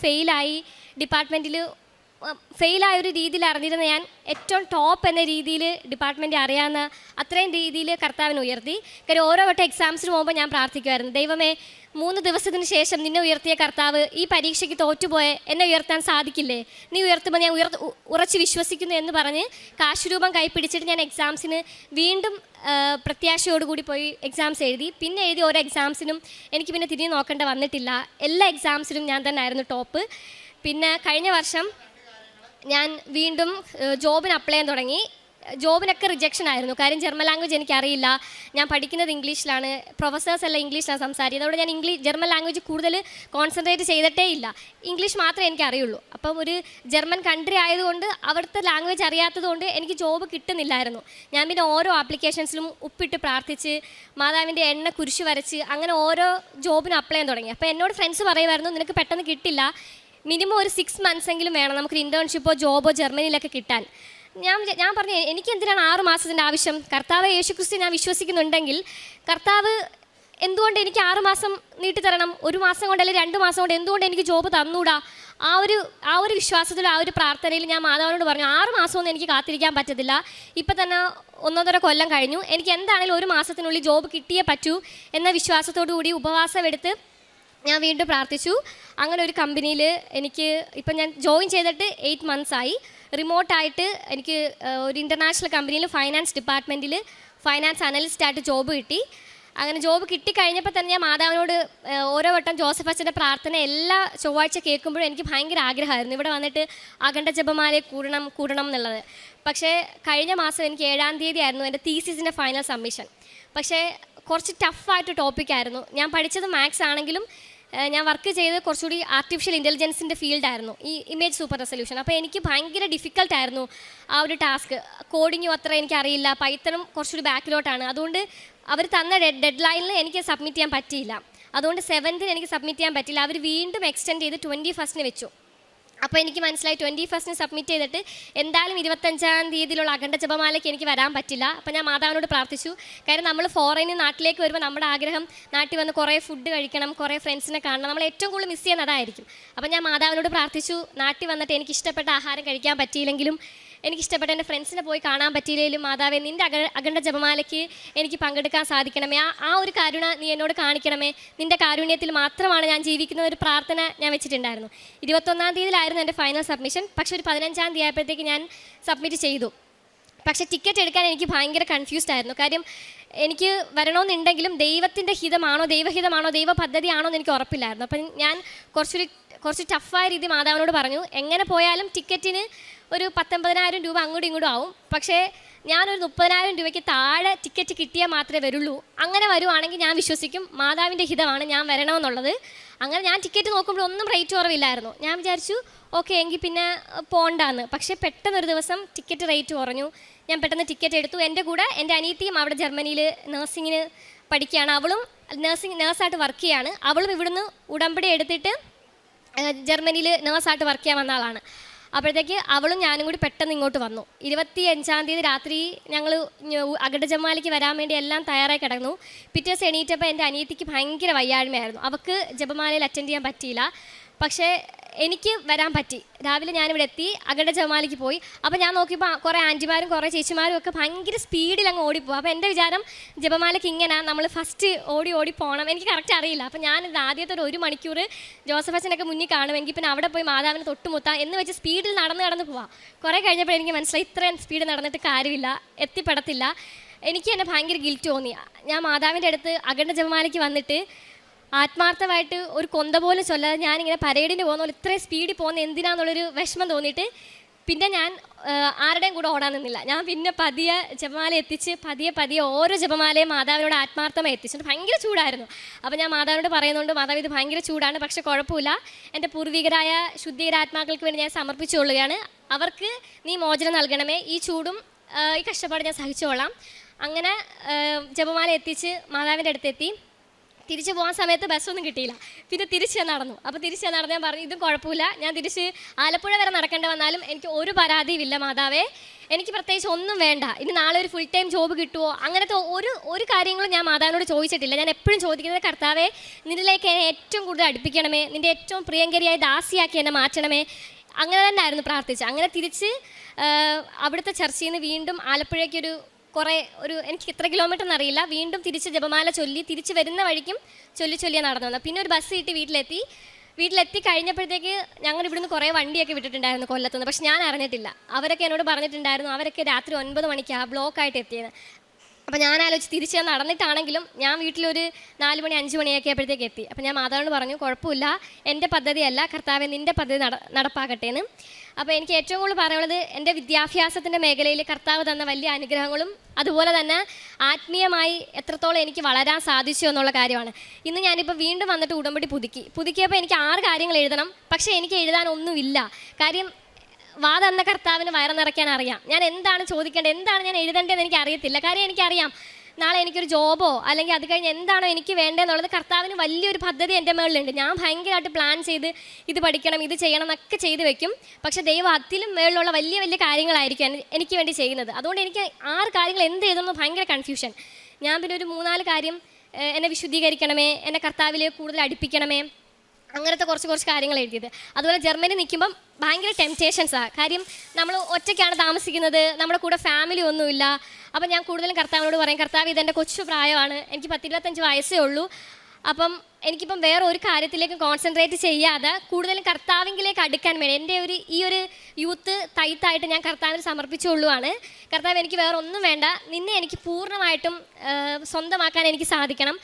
ഫെയിലായ ഒരു രീതിയിൽ അറിഞ്ഞിരുന്ന ഞാൻ ഏറ്റവും ടോപ്പ് എന്ന രീതിയിൽ ഡിപ്പാർട്ട്മെൻറ്റ് അറിയാവുന്ന അത്രയും രീതിയിൽ കർത്താവിനെ ഉയർത്തി. കാര്യം ഓരോ വട്ടം എക്സാംസിന് പോകുമ്പോൾ ഞാൻ പ്രാർത്ഥിക്കുമായിരുന്നു, ദൈവമേ 3 ദിവസത്തിന് ശേഷം നിന്നെ ഉയർത്തിയ കർത്താവ് ഈ പരീക്ഷയ്ക്ക് തോറ്റുപോയ എന്നെ ഉയർത്താൻ സാധിക്കില്ലേ, നീ ഉയർത്തുമ്പോൾ ഞാൻ ഉറച്ച് വിശ്വസിക്കുന്നു എന്ന് പറഞ്ഞ് കാശുരൂപം കൈപ്പിടിച്ചിട്ട് ഞാൻ എക്സാംസിന് വീണ്ടും പ്രത്യാശയോടുകൂടി പോയി എക്സാംസ് എഴുതി. പിന്നെ എഴുതി ഓരോ എക്സാംസിനും എനിക്ക് പിന്നെ തിരിഞ്ഞ് നോക്കേണ്ട വന്നിട്ടില്ല. എല്ലാ എക്സാംസിനും ഞാൻ തന്നെ ആയിരുന്നു ടോപ്പ്. പിന്നെ കഴിഞ്ഞ വർഷം ഞാൻ വീണ്ടും ജോബിന് അപ്ലൈ ചെയ്യാൻ തുടങ്ങി. ജോബിനൊക്കെ റിജക്ഷൻ ആയിരുന്നു. കാര്യം ജർമ്മൻ ലാംഗ്വേജ് എനിക്കറിയില്ല, ഞാൻ പഠിക്കുന്നത് ഇംഗ്ലീഷിലാണ്, പ്രൊഫസേഴ്സ് എല്ലാം ഇംഗ്ലീഷിലാണ് സംസാരിക്കുന്നത്. അതുകൊണ്ട് ഞാൻ ജർമ്മൻ ലാംഗ്വേജ് കൂടുതൽ കോൺസെൻട്രേറ്റ് ചെയ്തിട്ടേ ഇല്ല, ഇംഗ്ലീഷ് മാത്രമേ എനിക്ക് അറിയുള്ളൂ. അപ്പം ഒരു ജർമ്മൻ കൺട്രി ആയതുകൊണ്ട് അവിടുത്തെ ലാംഗ്വേജ് അറിയാത്തതുകൊണ്ട് എനിക്ക് ജോബ് കിട്ടുന്നില്ലായിരുന്നു. ഞാൻ പിന്നെ ഓരോ ആപ്ലിക്കേഷൻസിലും ഉപ്പിട്ട് പ്രാർത്ഥിച്ച് മാതാവിൻ്റെ എണ്ണ കുരിശ് വരച്ച് അങ്ങനെ ഓരോ ജോബിനും അപ്ലൈ ചെയ്യാൻ തുടങ്ങി. അപ്പോൾ എന്നോട് ഫ്രണ്ട്സ് പറയുമായിരുന്നു, നിനക്ക് പെട്ടെന്ന് കിട്ടില്ല, മിനിമം ഒരു 6 months എങ്കിലും വേണം നമുക്കൊരു ഇൻറ്റേൺഷിപ്പോ ജോബോ ജർമ്മനിയിലൊക്കെ കിട്ടാൻ. ഞാൻ പറഞ്ഞു, എനിക്ക് എന്തിനാണ് 6 മാസത്തിൻ്റെ ആവശ്യം? കർത്താവ് യേശുക്രിസ്തു ഞാൻ വിശ്വസിക്കുന്നുണ്ടെങ്കിൽ കർത്താവ് എന്തുകൊണ്ട് എനിക്ക് 6 മാസം നീട്ടിത്തരണം? 1 മാസം കൊണ്ട് അല്ലെങ്കിൽ 2 മാസം കൊണ്ട് എന്തുകൊണ്ട് എനിക്ക് ജോബ് തന്നൂടാ? ആ ഒരു വിശ്വാസത്തിലും ആ ഒരു പ്രാർത്ഥനയിൽ ഞാൻ മാതാവിനോട് പറഞ്ഞു, 6 മാസമൊന്നും എനിക്ക് കാത്തിരിക്കാൻ പറ്റത്തില്ല, ഇപ്പം തന്നെ 1.5 കൊല്ലം കഴിഞ്ഞു, എനിക്ക് എന്താണെങ്കിലും 1 മാസത്തിനുള്ളിൽ ജോബ് കിട്ടിയേ പറ്റൂ എന്ന വിശ്വാസത്തോടു കൂടി ഉപവാസം എടുത്ത് ഞാൻ വീണ്ടും പ്രാർത്ഥിച്ചു. അങ്ങനെ ഒരു കമ്പനിയിൽ എനിക്ക് ഇപ്പം ഞാൻ ജോയിൻ ചെയ്തിട്ട് 8 months ആയി. റിമോട്ടായിട്ട് എനിക്ക് ഒരു ഇൻ്റർനാഷണൽ കമ്പനിയിൽ ഫൈനാൻസ് ഡിപ്പാർട്ട്മെൻറ്റിൽ ഫൈനാൻസ് അനലിസ്റ്റായിട്ട് ജോബ് കിട്ടി. അങ്ങനെ ജോബ് കിട്ടിക്കഴിഞ്ഞപ്പോൾ തന്നെ ഞാൻ മാതാവിനോട് ഓരോ വട്ടം ജോസഫ് അച്ഛൻ്റെ പ്രാർത്ഥന എല്ലാ ചൊവ്വാഴ്ച കേൾക്കുമ്പോഴും എനിക്ക് ഭയങ്കര ആഗ്രഹമായിരുന്നു ഇവിടെ വന്നിട്ട് അഖണ്ഡ ജപമാലയെ കൂടണം എന്നുള്ളത്. പക്ഷേ കഴിഞ്ഞ മാസം എനിക്ക് 7-ാം തീയതി ആയിരുന്നു എൻ്റെ തീസിസിൻ്റെ ഫൈനൽ സബ്മിഷൻ. പക്ഷേ കുറച്ച് ടഫായിട്ട് ടോപ്പിക്കായിരുന്നു. ഞാൻ പഠിച്ചത് മാത്സ് ആണെങ്കിലും ഞാൻ വർക്ക് ചെയ്ത് കുറച്ചുകൂടി ആർട്ടിഫിഷ്യൽ ഇൻ്റലിജൻസിൻ്റെ ഫീൽഡായിരുന്നു, ഈ ഇമേജ് സൂപ്പർ റെസൊല്യൂഷൻ. അപ്പോൾ എനിക്ക് ഭയങ്കര ഡിഫിക്കൽട്ടായിരുന്നു ആ ഒരു ടാസ്ക്. കോഡിങ്ങും അത്ര എനിക്കറിയില്ല, പൈത്തണും കുറച്ചുകൂടി ബാക്കിലോട്ടാണ്. അതുകൊണ്ട് അവർ തന്ന ഡെഡ് ലൈനിൽ എനിക്ക് സബ്മിറ്റ് ചെയ്യാൻ പറ്റിയില്ല. അതുകൊണ്ട് 7th എനിക്ക് സബ്മിറ്റ് ചെയ്യാൻ പറ്റില്ല. അവർ വീണ്ടും എക്സ്റ്റെൻഡ് ചെയ്ത് 21st വെച്ചു. അപ്പോൾ എനിക്ക് മനസ്സിലായി 21st സബ്മിറ്റ് ചെയ്തിട്ട് എന്തായാലും 25ാം തീയതിയിലുള്ള അഖണ്ഡ ജപമാലയ്ക്ക് എനിക്ക് വരാൻ പറ്റില്ല. അപ്പോൾ ഞാൻ മാതാവിനോട് പ്രാർത്ഥിച്ചു. കാര്യം നമ്മൾ ഫോറിന് നാട്ടിലേക്ക് വരുമ്പോൾ നമ്മുടെ ആഗ്രഹം നാട്ടിൽ വന്ന് കുറേ ഫുഡ് കഴിക്കണം, കുറേ ഫ്രണ്ട്സിനെ കാണണം, നമ്മൾ ഏറ്റവും കൂടുതൽ മിസ് ചെയ്യുന്നത് അതായിരിക്കും. അപ്പോൾ ഞാൻ മാതാവിനോട് പ്രാർത്ഥിച്ചു, നാട്ടിൽ വന്നിട്ട് എനിക്ക് ഇഷ്ടപ്പെട്ട ആഹാരം കഴിക്കാൻ പറ്റിയില്ലെങ്കിലും എനിക്കിഷ്ടപ്പെട്ട എൻ്റെ ഫ്രണ്ട്സിനെ പോയി കാണാൻ പറ്റിയില്ലെങ്കിലും മാതാവേ, നിൻ്റെ അഖണ്ഡ ജപമാലയ്ക്ക് എനിക്ക് പങ്കെടുക്കാൻ സാധിക്കണമേ, ആ ഒരു കാരുണ നീ എന്നോട് കാണിക്കണമേ, നിൻ്റെ കാരുണ്യത്തിൽ മാത്രമാണ് ഞാൻ ജീവിക്കുന്ന ഒരു പ്രാർത്ഥന ഞാൻ വെച്ചിട്ടുണ്ടായിരുന്നു. 21ാം തീയതിയിലായിരുന്നു എൻ്റെ ഫൈനൽ സബ്മിഷൻ. പക്ഷേ ഒരു 15ാം തീയതി ആയപ്പോഴത്തേക്ക് ഞാൻ സബ്മിറ്റ് ചെയ്തു. പക്ഷേ ടിക്കറ്റ് എടുക്കാൻ എനിക്ക് ഭയങ്കര കൺഫ്യൂസ്ഡ് ആയിരുന്നു. കാര്യം എനിക്ക് വരണമെന്നുണ്ടെങ്കിലും ദൈവത്തിൻ്റെ ഹിതമാണോ, ദൈവഹിതമാണോ, ദൈവ പദ്ധതിയാണോ എന്ന് എനിക്ക് ഉറപ്പില്ലായിരുന്നു. അപ്പം ഞാൻ കുറച്ച് ടഫായ രീതി മാതാവിനോട് പറഞ്ഞു, എങ്ങനെ പോയാലും ടിക്കറ്റിന് ഒരു 19,000 രൂപ അങ്ങോട്ടും ഇങ്ങോട്ടും ആവും. പക്ഷേ ഞാനൊരു 30,000 രൂപയ്ക്ക് താഴെ ടിക്കറ്റ് കിട്ടിയാൽ മാത്രമേ വരുള്ളൂ. അങ്ങനെ വരുവാണെങ്കിൽ ഞാൻ വിശ്വസിക്കും മാതാവിൻ്റെ ഹിതമാണ് ഞാൻ വരണമെന്നുള്ളത്. അങ്ങനെ ഞാൻ ടിക്കറ്റ് നോക്കുമ്പോൾ ഒന്നും റേറ്റ് കുറവില്ലായിരുന്നു. ഞാൻ വിചാരിച്ചു ഓക്കെ എങ്കിൽ പിന്നെ പോകണ്ടാന്ന്. പക്ഷേ പെട്ടെന്നൊരു ദിവസം ടിക്കറ്റ് റേറ്റ് കുറഞ്ഞു. ഞാൻ പെട്ടെന്ന് ടിക്കറ്റ് എടുത്തു. എൻ്റെ കൂടെ എൻ്റെ അനിയത്തിയും അവിടെ ജർമ്മനിയിൽ നഴ്സിങ്ങിന് പഠിക്കുകയാണ്. അവളും നേഴ്സായിട്ട് വർക്ക് ചെയ്യുകയാണ്. അവളും ഇവിടുന്ന് ഉടമ്പടി എടുത്തിട്ട് ജർമ്മനിയിൽ നേഴ്സായിട്ട് വർക്ക് ചെയ്യാൻ വന്ന ആളാണ്. അപ്പോഴത്തേക്ക് അവളും ഞാനും കൂടി പെട്ടെന്ന് ഇങ്ങോട്ട് വന്നു. 25ാം തീയതി രാത്രി ഞങ്ങൾ അഖണ്ഡ ജപമാലയ്ക്ക് വരാൻ വേണ്ടി എല്ലാം തയ്യാറായി കിടന്നു. പിറ്റേ ദിവസം എണീറ്റപ്പോൾ എൻ്റെ അനിയത്തിക്ക് ഭയങ്കര വയ്യാഴ്മയായിരുന്നു. അവൾക്ക് ജപമാലയിൽ അറ്റൻഡ് ചെയ്യാൻ പറ്റിയില്ല. പക്ഷേ എനിക്ക് വരാൻ പറ്റി. രാവിലെ ഞാനിവിടെ എത്തി, അഖണ്ഡ ജപമാലയ്ക്ക് പോയി. അപ്പോൾ ഞാൻ നോക്കിയപ്പോൾ കുറേ ആൻറ്റിമാരും കുറേ ചേച്ചിമാരും ഒക്കെ ഭയങ്കര സ്പീഡിൽ അങ്ങ് ഓടിപ്പോകും. അപ്പോൾ എൻ്റെ വിചാരം ജപമാലയ്ക്ക് ഇങ്ങനെ നമ്മൾ ഫസ്റ്റ് ഓടി പോകണം. എനിക്ക് കറക്റ്റ് അറിയില്ല. അപ്പോൾ ഞാൻ ആദ്യത്തെ ഒരു മണിക്കൂർ ജോസഫ് അച്ഛനൊക്കെ മുന്നിൽ കാണുമെങ്കിൽ പിന്നെ അവിടെ പോയി മാതാവിനെ തൊട്ടുമുത്താം എന്ന് വെച്ച് സ്പീഡിൽ നടന്ന് പോവാം. കുറേ കഴിഞ്ഞപ്പോൾ എനിക്ക് മനസ്സിലായി ഇത്രയും സ്പീഡ് നടന്നിട്ട് കാര്യമില്ല, എത്തിപ്പെടത്തില്ല. എനിക്ക് തന്നെ ഭയങ്കര ഗിൽറ്റ് തോന്നി. ഞാൻ മാതാവിൻ്റെ അടുത്ത് അഖണ്ഡ ജപമാലയ്ക്ക് വന്നിട്ട് ആത്മാർത്ഥമായിട്ട് ഒരു കൊന്ത പോലും ചൊല്ലാതെ ഞാനിങ്ങനെ പരേഡിന് പോകുന്ന പോലെ ഇത്രയും സ്പീഡിൽ പോകുന്ന എന്തിനാന്നുള്ളൊരു വിഷമം തോന്നിയിട്ട് പിന്നെ ഞാൻ ആരുടെയും കൂടെ ഓടാൻ നിന്നില്ല. ഞാൻ പിന്നെ പതിയെ ജപമാല എത്തിച്ച് പതിയെ ഓരോ ജപമാലയും മാതാവിനോട് ആത്മാർത്ഥമായി എത്തിച്ചിട്ട് ഭയങ്കര ചൂടായിരുന്നു. അപ്പോൾ ഞാൻ മാതാവിനോട് പറയുന്നുണ്ട്, മാതാവ് ഇത് ഭയങ്കര ചൂടാണ്, പക്ഷെ കുഴപ്പമില്ല, എൻ്റെ പൂർവികരായ ശുദ്ധീകരാത്മാക്കൾക്ക് വേണ്ടി ഞാൻ സമർപ്പിച്ചുകൊള്ളുകയാണ്, അവർക്ക് നീ മോചനം നൽകണമേ, ഈ ചൂടും ഈ കഷ്ടപ്പാട് ഞാൻ സഹിച്ചോളാം. അങ്ങനെ ജപമാല എത്തിച്ച് മാതാവിൻ്റെ അടുത്തെത്തി. തിരിച്ചു പോകാൻ സമയത്ത് ബസ്സൊന്നും കിട്ടിയില്ല. പിന്നെ തിരിച്ച് നടന്നു. അപ്പോൾ തിരിച്ച് നടന്ന് ഞാൻ പറഞ്ഞു ഇതും കുഴപ്പമില്ല, ഞാൻ തിരിച്ച് ആലപ്പുഴ വരെ നടക്കേണ്ടി വന്നാലും എനിക്ക് ഒരു പരാതിയുമില്ല മാതാവേ, എനിക്ക് പ്രത്യേകിച്ച് ഒന്നും വേണ്ട, ഇനി നാളെ ഒരു ഫുൾ ടൈം ജോബ് കിട്ടുമോ അങ്ങനത്തെ ഒരു കാര്യങ്ങളും ഞാൻ മാതാവിനോട് ചോദിച്ചിട്ടില്ല. ഞാൻ എപ്പോഴും ചോദിക്കുന്നത് കർത്താവേ, നിന്നിലേക്ക് എന്നെ ഏറ്റവും കൂടുതൽ അടുപ്പിക്കണമേ, നിൻ്റെ ഏറ്റവും പ്രിയങ്കരിയായ ദാസിയാക്കി എന്നെ മാറ്റണമേ, അങ്ങനെ തന്നെ ആയിരുന്നു പ്രാർത്ഥിച്ചത്. അങ്ങനെ തിരിച്ച് അവിടുത്തെ ചർച്ചയിൽ നിന്ന് വീണ്ടും ആലപ്പുഴയ്ക്കൊരു എനിക്ക് എത്ര കിലോമീറ്റർ എന്നറിയില്ല, വീണ്ടും തിരിച്ച് ജപമാല ചൊല്ലി തിരിച്ച് വരുന്ന വഴിക്കും ചൊല്ലിയാണ് നടന്നു വന്നത്. പിന്നെ ഒരു ബസ് കിട്ടി വീട്ടിലെത്തി കഴിഞ്ഞപ്പോഴത്തേക്ക് ഞങ്ങൾ ഇവിടുന്ന് കുറേ വണ്ടിയൊക്കെ വിട്ടിട്ടുണ്ടായിരുന്നു കൊല്ലത്തുനിന്ന്. പക്ഷെ ഞാൻ അറിഞ്ഞിട്ടില്ല. അവരൊക്കെ എന്നോട് പറഞ്ഞിട്ടുണ്ടായിരുന്നു അവരൊക്കെ രാത്രി 9 മണിക്കാണ് ബ്ലോക്കായിട്ട് എത്തിയത്. അപ്പോൾ ഞാൻ ആലോചിച്ച് തിരിച്ച് നടന്നിട്ടാണെങ്കിലും ഞാൻ വീട്ടിലൊരു 4 മണി 5 മണിയൊക്കെ ആയപ്പോഴത്തേക്ക് എത്തി. അപ്പോൾ ഞാൻ മാതാവിനോട് പറഞ്ഞു കുഴപ്പമില്ല, എൻ്റെ പദ്ധതിയല്ല കർത്താവെ, നിൻ്റെ പദ്ധതി നടപ്പാക്കട്ടെ എന്ന്. അപ്പോൾ എനിക്ക് ഏറ്റവും കൂടുതൽ പറയുന്നത് എൻ്റെ വിദ്യാഭ്യാസത്തിൻ്റെ മേഖലയിൽ കർത്താവ് തന്ന വലിയ അനുഗ്രഹങ്ങളും അതുപോലെ തന്നെ ആത്മീയമായി എത്രത്തോളം എനിക്ക് വളരാൻ സാധിച്ചു എന്നുള്ള കാര്യമാണ്. ഇന്ന് ഞാനിപ്പോൾ വീണ്ടും വന്നിട്ട് ഉടമ്പടി പുതുക്കിയപ്പോൾ എനിക്ക് 6 കാര്യങ്ങൾ എഴുതണം. പക്ഷേ എനിക്ക് എഴുതാനൊന്നുമില്ല. കാര്യം തന്ന കർത്താവിന് വയറ് നിറയ്ക്കാൻ അറിയാം. ഞാൻ എന്താണ് ചോദിക്കേണ്ടത്, എന്താണ് ഞാൻ എഴുതേണ്ടതെന്ന് എനിക്ക് അറിയത്തില്ല. കാര്യം എനിക്കറിയാം നാളെ എനിക്കൊരു ജോബോ അല്ലെങ്കിൽ അത് കഴിഞ്ഞ് എന്താണോ എനിക്ക് വേണ്ടതെന്നുള്ളത് കർത്താവിന് വലിയൊരു പദ്ധതി എൻ്റെ മേളിലുണ്ട്. ഞാൻ ഭയങ്കരമായിട്ട് പ്ലാൻ ചെയ്ത് ഇത് പഠിക്കണം ഇത് ചെയ്യണം എന്നൊക്കെ ചെയ്ത് വെക്കും. പക്ഷേ ദൈവം അതിലും മേളിലുള്ള വലിയ വലിയ കാര്യങ്ങളായിരിക്കും എനിക്ക് വേണ്ടി ചെയ്യുന്നത്. അതുകൊണ്ട് എനിക്ക് 6 കാര്യങ്ങൾ എന്ത് എഴുതുന്നത് ഭയങ്കര കൺഫ്യൂഷൻ. ഞാൻ പിന്നെ ഒരു 3-4 കാര്യം എന്നെ വിശുദ്ധീകരിക്കണമേ, എന്നെ കർത്താവിലേക്ക് കൂടുതൽ അടുപ്പിക്കണമേ, അങ്ങനത്തെ കുറച്ച് കാര്യങ്ങൾ എഴുതിയത്. അതുപോലെ ജർമ്മനി നിൽക്കുമ്പം ഭയങ്കര ടെംപ്റ്റേഷൻസാണ്. കാര്യം നമ്മൾ ഒറ്റയ്ക്കാണ് താമസിക്കുന്നത്, നമ്മുടെ കൂടെ ഫാമിലി ഒന്നുമില്ല. അപ്പം ഞാൻ കൂടുതലും കർത്താവിനോട് പറയും, കർത്താവ് ഇതെൻ്റെ കൊച്ചു പ്രായമാണ്, എനിക്ക് 10-25 വയസ്സേ ഉള്ളൂ. അപ്പം എനിക്കിപ്പം വേറെ ഒരു കാര്യത്തിലേക്ക് കോൺസെൻട്രേറ്റ് ചെയ്യാതെ കൂടുതലും കർത്താവിലേക്ക് അടുക്കാൻ വേണ്ടി എൻ്റെ ഈ ഒരു യൂത്ത് തൈത്തായിട്ട് ഞാൻ കർത്താവിന് സമർപ്പിച്ചുകൊള്ളുവാണ്. കർത്താവ് എനിക്ക് വേറെ ഒന്നും വേണ്ട, നിന്നെ എനിക്ക് പൂർണ്ണമായിട്ടും സ്വന്തമാക്കാൻ എനിക്ക് സാധിക്കണം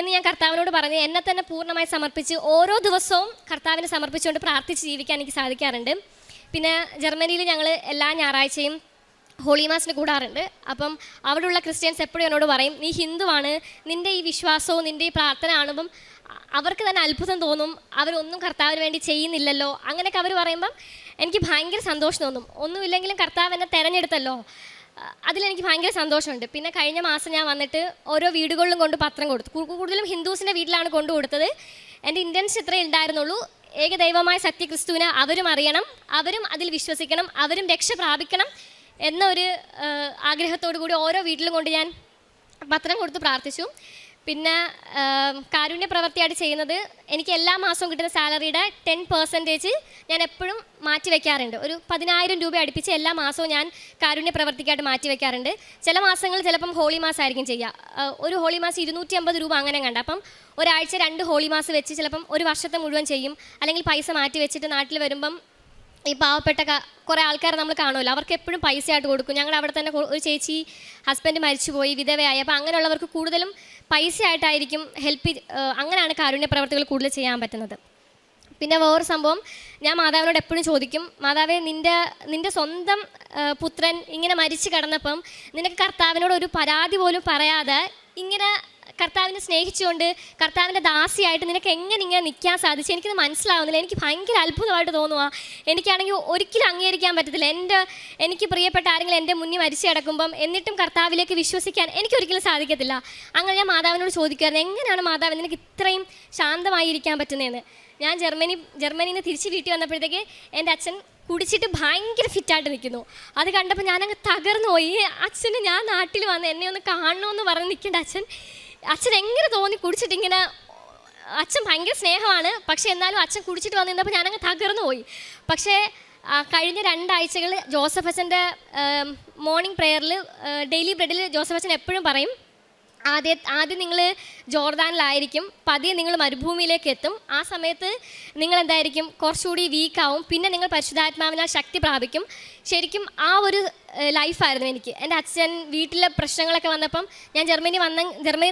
എന്ന് ഞാൻ കർത്താവിനോട് പറഞ്ഞ് എന്നെ തന്നെ പൂർണ്ണമായി സമർപ്പിച്ച് ഓരോ ദിവസവും കർത്താവിനെ സമർപ്പിച്ചുകൊണ്ട് പ്രാർത്ഥിച്ച് ജീവിക്കാൻ എനിക്ക് സാധിക്കാറുണ്ട്. പിന്നെ ജർമ്മനിയിൽ ഞങ്ങൾ എല്ലാ ഞായറാഴ്ചയും ഹോളി മാസിന് കൂടാറുണ്ട്. അപ്പം അവിടെയുള്ള ക്രിസ്ത്യൻസ് എപ്പോഴും എന്നോട് പറയും, നീ ഹിന്ദുവാണ്, നിൻ്റെ ഈ വിശ്വാസവും നിൻ്റെ ഈ പ്രാർത്ഥന കാണുമ്പം അവർക്ക് തന്നെ അത്ഭുതം തോന്നും, അവരൊന്നും കർത്താവിന് വേണ്ടി ചെയ്യുന്നില്ലല്ലോ. അങ്ങനെയൊക്കെ അവർ പറയുമ്പം എനിക്ക് ഭയങ്കര സന്തോഷം തോന്നും. ഒന്നുമില്ലെങ്കിലും കർത്താവ് എന്നെ തിരഞ്ഞെടുത്തല്ലോ, അതിലെനിക്ക് ഭയങ്കര സന്തോഷമുണ്ട്. പിന്നെ കഴിഞ്ഞ മാസം ഞാൻ വന്നിട്ട് ഓരോ വീടുകളിലും കൊണ്ട് പത്രം കൊടുത്തു. കൂടുതലും ഹിന്ദുസിൻ്റെ വീട്ടിലാണ് കൊണ്ടു കൊടുത്തത്. എൻ്റെ ഇൻറ്റൻഷൻ ഇത്രയേ ഉണ്ടായിരുന്നുള്ളൂ, ഏകദൈവമായ സത്യക്രിസ്തുവിനെ അവരും അറിയണം, അവരും അതിൽ വിശ്വസിക്കണം, അവരും രക്ഷ പ്രാപിക്കണം എന്നൊരു ആഗ്രഹത്തോടു കൂടി ഓരോ വീട്ടിലും കൊണ്ട് ഞാൻ പത്രം കൊടുത്ത് പ്രാർത്ഥിച്ചു. പിന്നെ കാരുണ്യ പ്രവൃത്തിയായിട്ട് ചെയ്യുന്നത്, എനിക്ക് എല്ലാ മാസവും കിട്ടുന്ന സാലറിയുടെ 10% ഞാൻ എപ്പോഴും മാറ്റി വയ്ക്കാറുണ്ട്. ഒരു 10,000 രൂപ അടുപ്പിച്ച് എല്ലാ മാസവും ഞാൻ കാരുണ്യ പ്രവൃത്തിക്കായിട്ട് മാറ്റി വയ്ക്കാറുണ്ട്. ചില മാസങ്ങളിൽ ചിലപ്പം ഹോളി മാസം ആയിരിക്കും ചെയ്യുക. ഒരു ഹോളി മാസം 250 രൂപ അങ്ങനെ കണ്ട. അപ്പം ഒരാഴ്ച 2 ഹോളി മാസം വെച്ച് ചിലപ്പം ഒരു വർഷത്തെ മുഴുവൻ ചെയ്യും. അല്ലെങ്കിൽ പൈസ മാറ്റി വെച്ചിട്ട് നാട്ടിൽ വരുമ്പം ഈ പാവപ്പെട്ട കുറേ ആൾക്കാരെ നമ്മൾ കാണുമല്ലോ, അവർക്ക് എപ്പോഴും പൈസ ആയിട്ട് കൊടുക്കും. ഞങ്ങളുടെ അവിടെ തന്നെ ഒരു ചേച്ചി ഹസ്ബൻഡ് മരിച്ചുപോയി, വിധവയായി. അപ്പോൾ അങ്ങനെയുള്ളവർക്ക് കൂടുതലും പൈസ ആയിട്ടായിരിക്കും അങ്ങനെയാണ് കാരുണ്യ പ്രവർത്തികൾ കൂടുതൽ ചെയ്യാൻ പറ്റുന്നത്. പിന്നെ വേറൊരു സംഭവം, ഞാൻ മാതാവിനോട് എപ്പോഴും ചോദിക്കും, മാതാവേ, നിൻ്റെ സ്വന്തം പുത്രൻ ഇങ്ങനെ മരിച്ചു കിടന്നപ്പം നിനക്ക് കർത്താവിനോട് ഒരു പരാതി പോലും പറയാതെ ഇങ്ങനെ കർത്താവിനെ സ്നേഹിച്ചുകൊണ്ട് കർത്താവിൻ്റെ ദാസിയായിട്ട് നിനക്ക് എങ്ങനെ ഇങ്ങനെ നിൽക്കാൻ സാധിച്ചു? എനിക്കത് മനസ്സിലാവുന്നില്ല. എനിക്ക് ഭയങ്കര അത്ഭുതമായിട്ട് തോന്നുക. എനിക്കാണെങ്കിൽ ഒരിക്കലും അംഗീകരിക്കാൻ പറ്റത്തില്ല. എനിക്ക് പ്രിയപ്പെട്ട ആരെങ്കിലും എൻ്റെ മുന്നിൽ മരിച്ചു കിടക്കുമ്പം എന്നിട്ടും കർത്താവിലേക്ക് വിശ്വസിക്കാൻ എനിക്കൊരിക്കലും സാധിക്കത്തില്ല. അങ്ങനെ ഞാൻ മാതാവിനോട് ചോദിക്കുമായിരുന്നു, എങ്ങനെയാണ് മാതാവ് നിനക്ക് ഇത്രയും ശാന്തമായിരിക്കാൻ പറ്റുന്നതെന്ന്. ഞാൻ ജർമ്മനിയിൽ നിന്ന് തിരിച്ച് വീട്ടിൽ വന്നപ്പോഴത്തേക്ക് എൻ്റെ അച്ഛൻ കുടിച്ചിട്ട് ഭയങ്കര ഫിറ്റായിട്ട് നിൽക്കുന്നു. അത് കണ്ടപ്പോൾ ഞാനങ്ങ് തകർന്നു പോയി. അച്ഛന് ഞാൻ നാട്ടിൽ വന്ന് എന്നെ ഒന്ന് കാണണമെന്ന് പറഞ്ഞ് നിൽക്കേണ്ട അച്ഛൻ എങ്ങനെ തോന്നി കുടിച്ചിട്ട് ഇങ്ങനെ. അച്ഛൻ ഭയങ്കര സ്നേഹമാണ്, പക്ഷേ എന്നാലും അച്ഛൻ കുടിച്ചിട്ട് വന്ന് നിന്നപ്പോൾ ഞാനങ്ങ് തകർന്നു പോയി. പക്ഷേ കഴിഞ്ഞ 2 ആഴ്ചകൾ ജോസഫ് അച്ഛൻ്റെ മോർണിംഗ് പ്രെയറിൽ ഡെയിലി ബ്രെഡിൽ ജോസഫ് അച്ഛൻ എപ്പോഴും പറയും, ആദ്യം നിങ്ങൾ ജോർദാനിലായിരിക്കും, പതിയെ നിങ്ങൾ മരുഭൂമിയിലേക്ക് എത്തും. ആ സമയത്ത് നിങ്ങൾ എന്തായിരിക്കും, കുറച്ചുകൂടി വീക്കാവും. പിന്നെ നിങ്ങൾ പരിശുദ്ധാത്മാവിനാൽ ശക്തി പ്രാപിക്കും. ശരിക്കും ആ ഒരു ലൈഫായിരുന്നു എനിക്ക്. എൻ്റെ അച്ഛൻ വീട്ടിലെ പ്രശ്നങ്ങളൊക്കെ വന്നപ്പം ഞാൻ ജർമ്മനി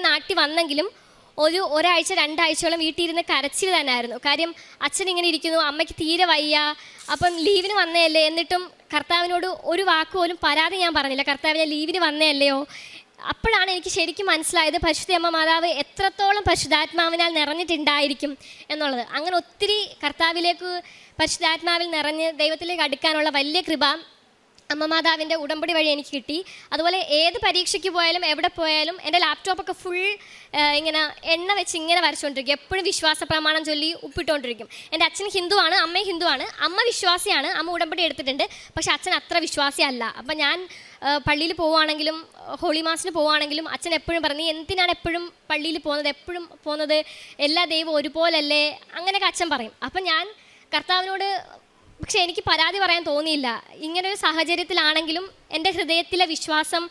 നാട്ടിൽ വന്നെങ്കിലും ഒരാഴ്ച 2 ആഴ്ചയോളം വീട്ടിൽ ഇരുന്ന് കരച്ചിൽ തന്നെ ആയിരുന്നു. കാര്യം അച്ഛൻ ഇങ്ങനെ ഇരിക്കുന്നു, അമ്മയ്ക്ക് തീരെ വയ്യ, അപ്പം ലീവിന് വന്നതല്ലേ, എന്നിട്ടും കർത്താവിനോട് ഒരു വാക്ക് പോലും പരാതി ഞാൻ പറഞ്ഞില്ല. കർത്താവിനെ ലീവിന് വന്നതല്ലയോ. അപ്പോഴാണ് എനിക്ക് ശരിക്കും മനസ്സിലായത് പരിശുദ്ധ അമ്മ മാതാവ് എത്രത്തോളം പരിശുദ്ധാത്മാവിനാൽ നിറഞ്ഞിട്ടുണ്ടായിരിക്കും എന്നുള്ളത്. അങ്ങനെ ഒത്തിരി കർത്താവിലേക്ക് പരിശുദ്ധാത്മാവിൽ നിറഞ്ഞ് ദൈവത്തിലേക്ക് അടുക്കാനുള്ള വലിയ കൃപ അമ്മ മാതാവിൻ്റെ ഉടമ്പടി വഴി എനിക്ക് കിട്ടി. അതുപോലെ ഏത് പരീക്ഷയ്ക്ക് പോയാലും എവിടെ പോയാലും എൻ്റെ ലാപ്ടോപ്പൊക്കെ ഫുൾ ഇങ്ങനെ എണ്ണ വെച്ച് ഇങ്ങനെ വരച്ചുകൊണ്ടിരിക്കും. എപ്പോഴും വിശ്വാസ പ്രമാണം ചൊല്ലി ഉപ്പിട്ടുകൊണ്ടിരിക്കും. എൻ്റെ അച്ഛൻ ഹിന്ദുവാണ്, അമ്മയും ഹിന്ദുവാണ്. അമ്മ വിശ്വാസിയാണ്, അമ്മ ഉടമ്പടി എടുത്തിട്ടുണ്ട്, പക്ഷേ അച്ഛൻ അത്ര വിശ്വാസിയല്ല. അപ്പം ഞാൻ പള്ളിയിൽ പോവുകയാണെങ്കിലും ഹോളി മാസിന് പോവുകയാണെങ്കിലും അച്ഛൻ എപ്പോഴും പറഞ്ഞു, എന്തിനാണ് എപ്പോഴും പള്ളിയിൽ പോകുന്നത്, എല്ലാ ദൈവവും ഒരുപോലല്ലേ, അങ്ങനെയൊക്കെ അച്ഛൻ പറയും. അപ്പം ഞാൻ കർത്താവിനോട്, പക്ഷെ എനിക്ക് പരാതി പറയാൻ തോന്നിയില്ല. ഇങ്ങനൊരു സാഹചര്യത്തിലാണെങ്കിലും എൻ്റെ ഹൃദയത്തിലെ വിശ്വാസം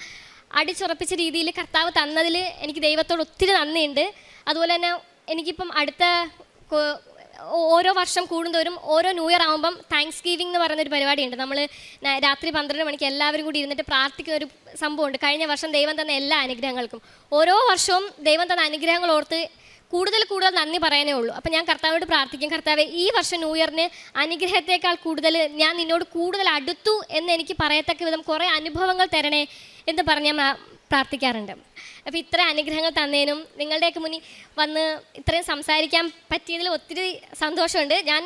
അടിച്ചുറപ്പിച്ച രീതിയിൽ കർത്താവ് തന്നതിൽ എനിക്ക് ദൈവത്തോട് ഒത്തിരി നന്ദിയുണ്ട്. അതുപോലെ തന്നെ എനിക്കിപ്പം അടുത്ത ഓരോ വർഷം കൂടുന്തോറും ഓരോ ന്യൂ ഇയർ ആകുമ്പം താങ്ക്സ് ഗിവിംഗ് എന്ന് പറയുന്നൊരു പരിപാടിയുണ്ട്. നമ്മൾ രാത്രി 12 മണിക്ക് എല്ലാവരും കൂടി ഇരുന്നിട്ട് പ്രാർത്ഥിക്കുന്ന ഒരു സംഭവമുണ്ട്. കഴിഞ്ഞ വർഷം ദൈവം തന്ന എല്ലാ അനുഗ്രഹങ്ങൾക്കും ഓരോ വർഷവും ദൈവം തന്ന അനുഗ്രഹങ്ങൾ ഓർത്ത് കൂടുതൽ നന്ദി പറയാനേ ഉള്ളൂ. അപ്പം ഞാൻ കർത്താവിനോട് പ്രാർത്ഥിക്കും, കർത്താവെ, ഈ വർഷം ന്യൂ ഇയറിന് അനുഗ്രഹത്തേക്കാൾ കൂടുതൽ ഞാൻ നിന്നോട് കൂടുതൽ അടുത്തു എന്ന് എനിക്ക് പറയത്തക്ക വിധം കുറേ അനുഭവങ്ങൾ തരണേ എന്ന് പറഞ്ഞ് ഞാൻ പ്രാർത്ഥിക്കാറുണ്ട്. അപ്പോൾ ഇത്ര അനുഗ്രഹങ്ങൾ തന്നതിനും നിങ്ങളുടെയൊക്കെ മുന്നിൽ വന്ന് ഇത്രയും സംസാരിക്കാൻ പറ്റിയതിൽ ഒത്തിരി സന്തോഷമുണ്ട്. ഞാൻ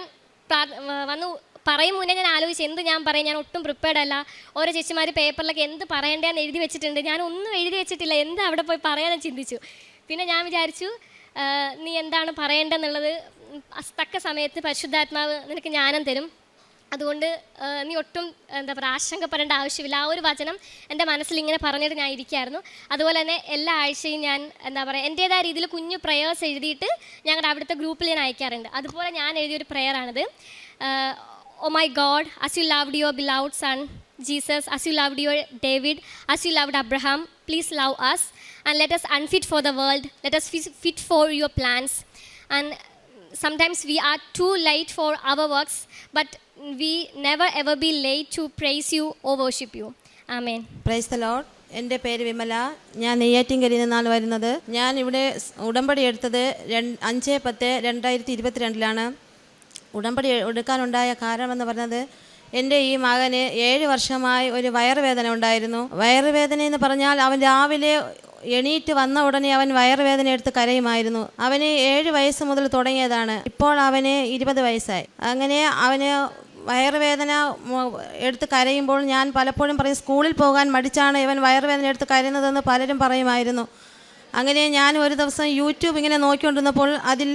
വന്ന് പറയും മുന്നേ ഞാൻ ആലോചിച്ച് എന്ത് ഞാൻ പറയും, ഞാൻ ഒട്ടും പ്രിപ്പയർഡ് അല്ല. ഓരോ ചേച്ചിമാർ പേപ്പറിലൊക്കെ എന്ത് പറയേണ്ടതെന്ന് എഴുതി വെച്ചിട്ടുണ്ട്, ഞാൻ ഒന്നും എഴുതി വെച്ചിട്ടില്ല, എന്താ അവിടെ പോയി പറയാനെന്ന് ചിന്തിച്ചു. പിന്നെ ഞാൻ വിചാരിച്ചു, നീ എന്താണ് പറയേണ്ടതെന്നുള്ളത് തക്ക സമയത്ത് പരിശുദ്ധാത്മാവ് നിനക്ക് ജ്ഞാനം തരും. അതുകൊണ്ട് നീ ഒട്ടും ആശങ്കപ്പെടേണ്ട ആവശ്യമില്ല. ആ ഒരു വചനം എൻ്റെ മനസ്സിൽ ഇങ്ങനെ പറഞ്ഞിട്ട് ഞാൻ ഇരിക്കുകയായിരുന്നു. അതുപോലെ തന്നെ എല്ലാ ആഴ്ചയും ഞാൻ എൻ്റേതായ രീതിയിൽ കുഞ്ഞു പ്രേയേഴ്സ് എഴുതിയിട്ട് ഞങ്ങളുടെ അവിടുത്തെ ഗ്രൂപ്പിൽ ഞാൻ അയക്കാറുണ്ട്. അതുപോലെ ഞാൻ എഴുതിയൊരു പ്രേയറാണിത്. Oh my God, as you loved your beloved son Jesus, as you loved your David, as you loved Abraham, please love us and let us unfit for the world, let us fit for your plans. And sometimes we are too late for our works, but we never ever be late to praise you or worship you. Amen. Praise the Lord. എൻ്റെ പേര് വിമല. ഞാൻ നെയ്യാറ്റിൻകരയിൽ നിന്നാണ് വരുന്നത്. ഞാൻ ഇവിടെ ഉടമ്പടി എടുത്തത് 5/10/2022 ഉടമ്പടി എടുക്കാനുണ്ടായ കാരണമെന്ന് പറഞ്ഞത്, എൻ്റെ ഈ മകന് 7 വർഷമായി ഒരു വയറുവേദന ഉണ്ടായിരുന്നു. വയറുവേദന എന്ന് പറഞ്ഞാൽ അവൻ രാവിലെ എണീറ്റ് വന്ന ഉടനെ അവൻ വയറുവേദന എടുത്ത് കരയുമായിരുന്നു. അവന് 7 വയസ്സ് മുതൽ തുടങ്ങിയതാണ്. ഇപ്പോൾ അവന് 20 വയസ്സായി. അങ്ങനെ അവന് വയറുവേദന എടുത്ത് കരയുമ്പോൾ ഞാൻ പലപ്പോഴും പറയും, സ്കൂളിൽ പോകാൻ മടിച്ചാണ് ഇവൻ വയറുവേദന എടുത്ത് കരയുന്നതെന്ന് പലരും പറയുമായിരുന്നു. അങ്ങനെ ഞാൻ ഒരു ദിവസം യൂട്യൂബ് ഇങ്ങനെ നോക്കിക്കൊണ്ടിരുന്നപ്പോൾ അതിൽ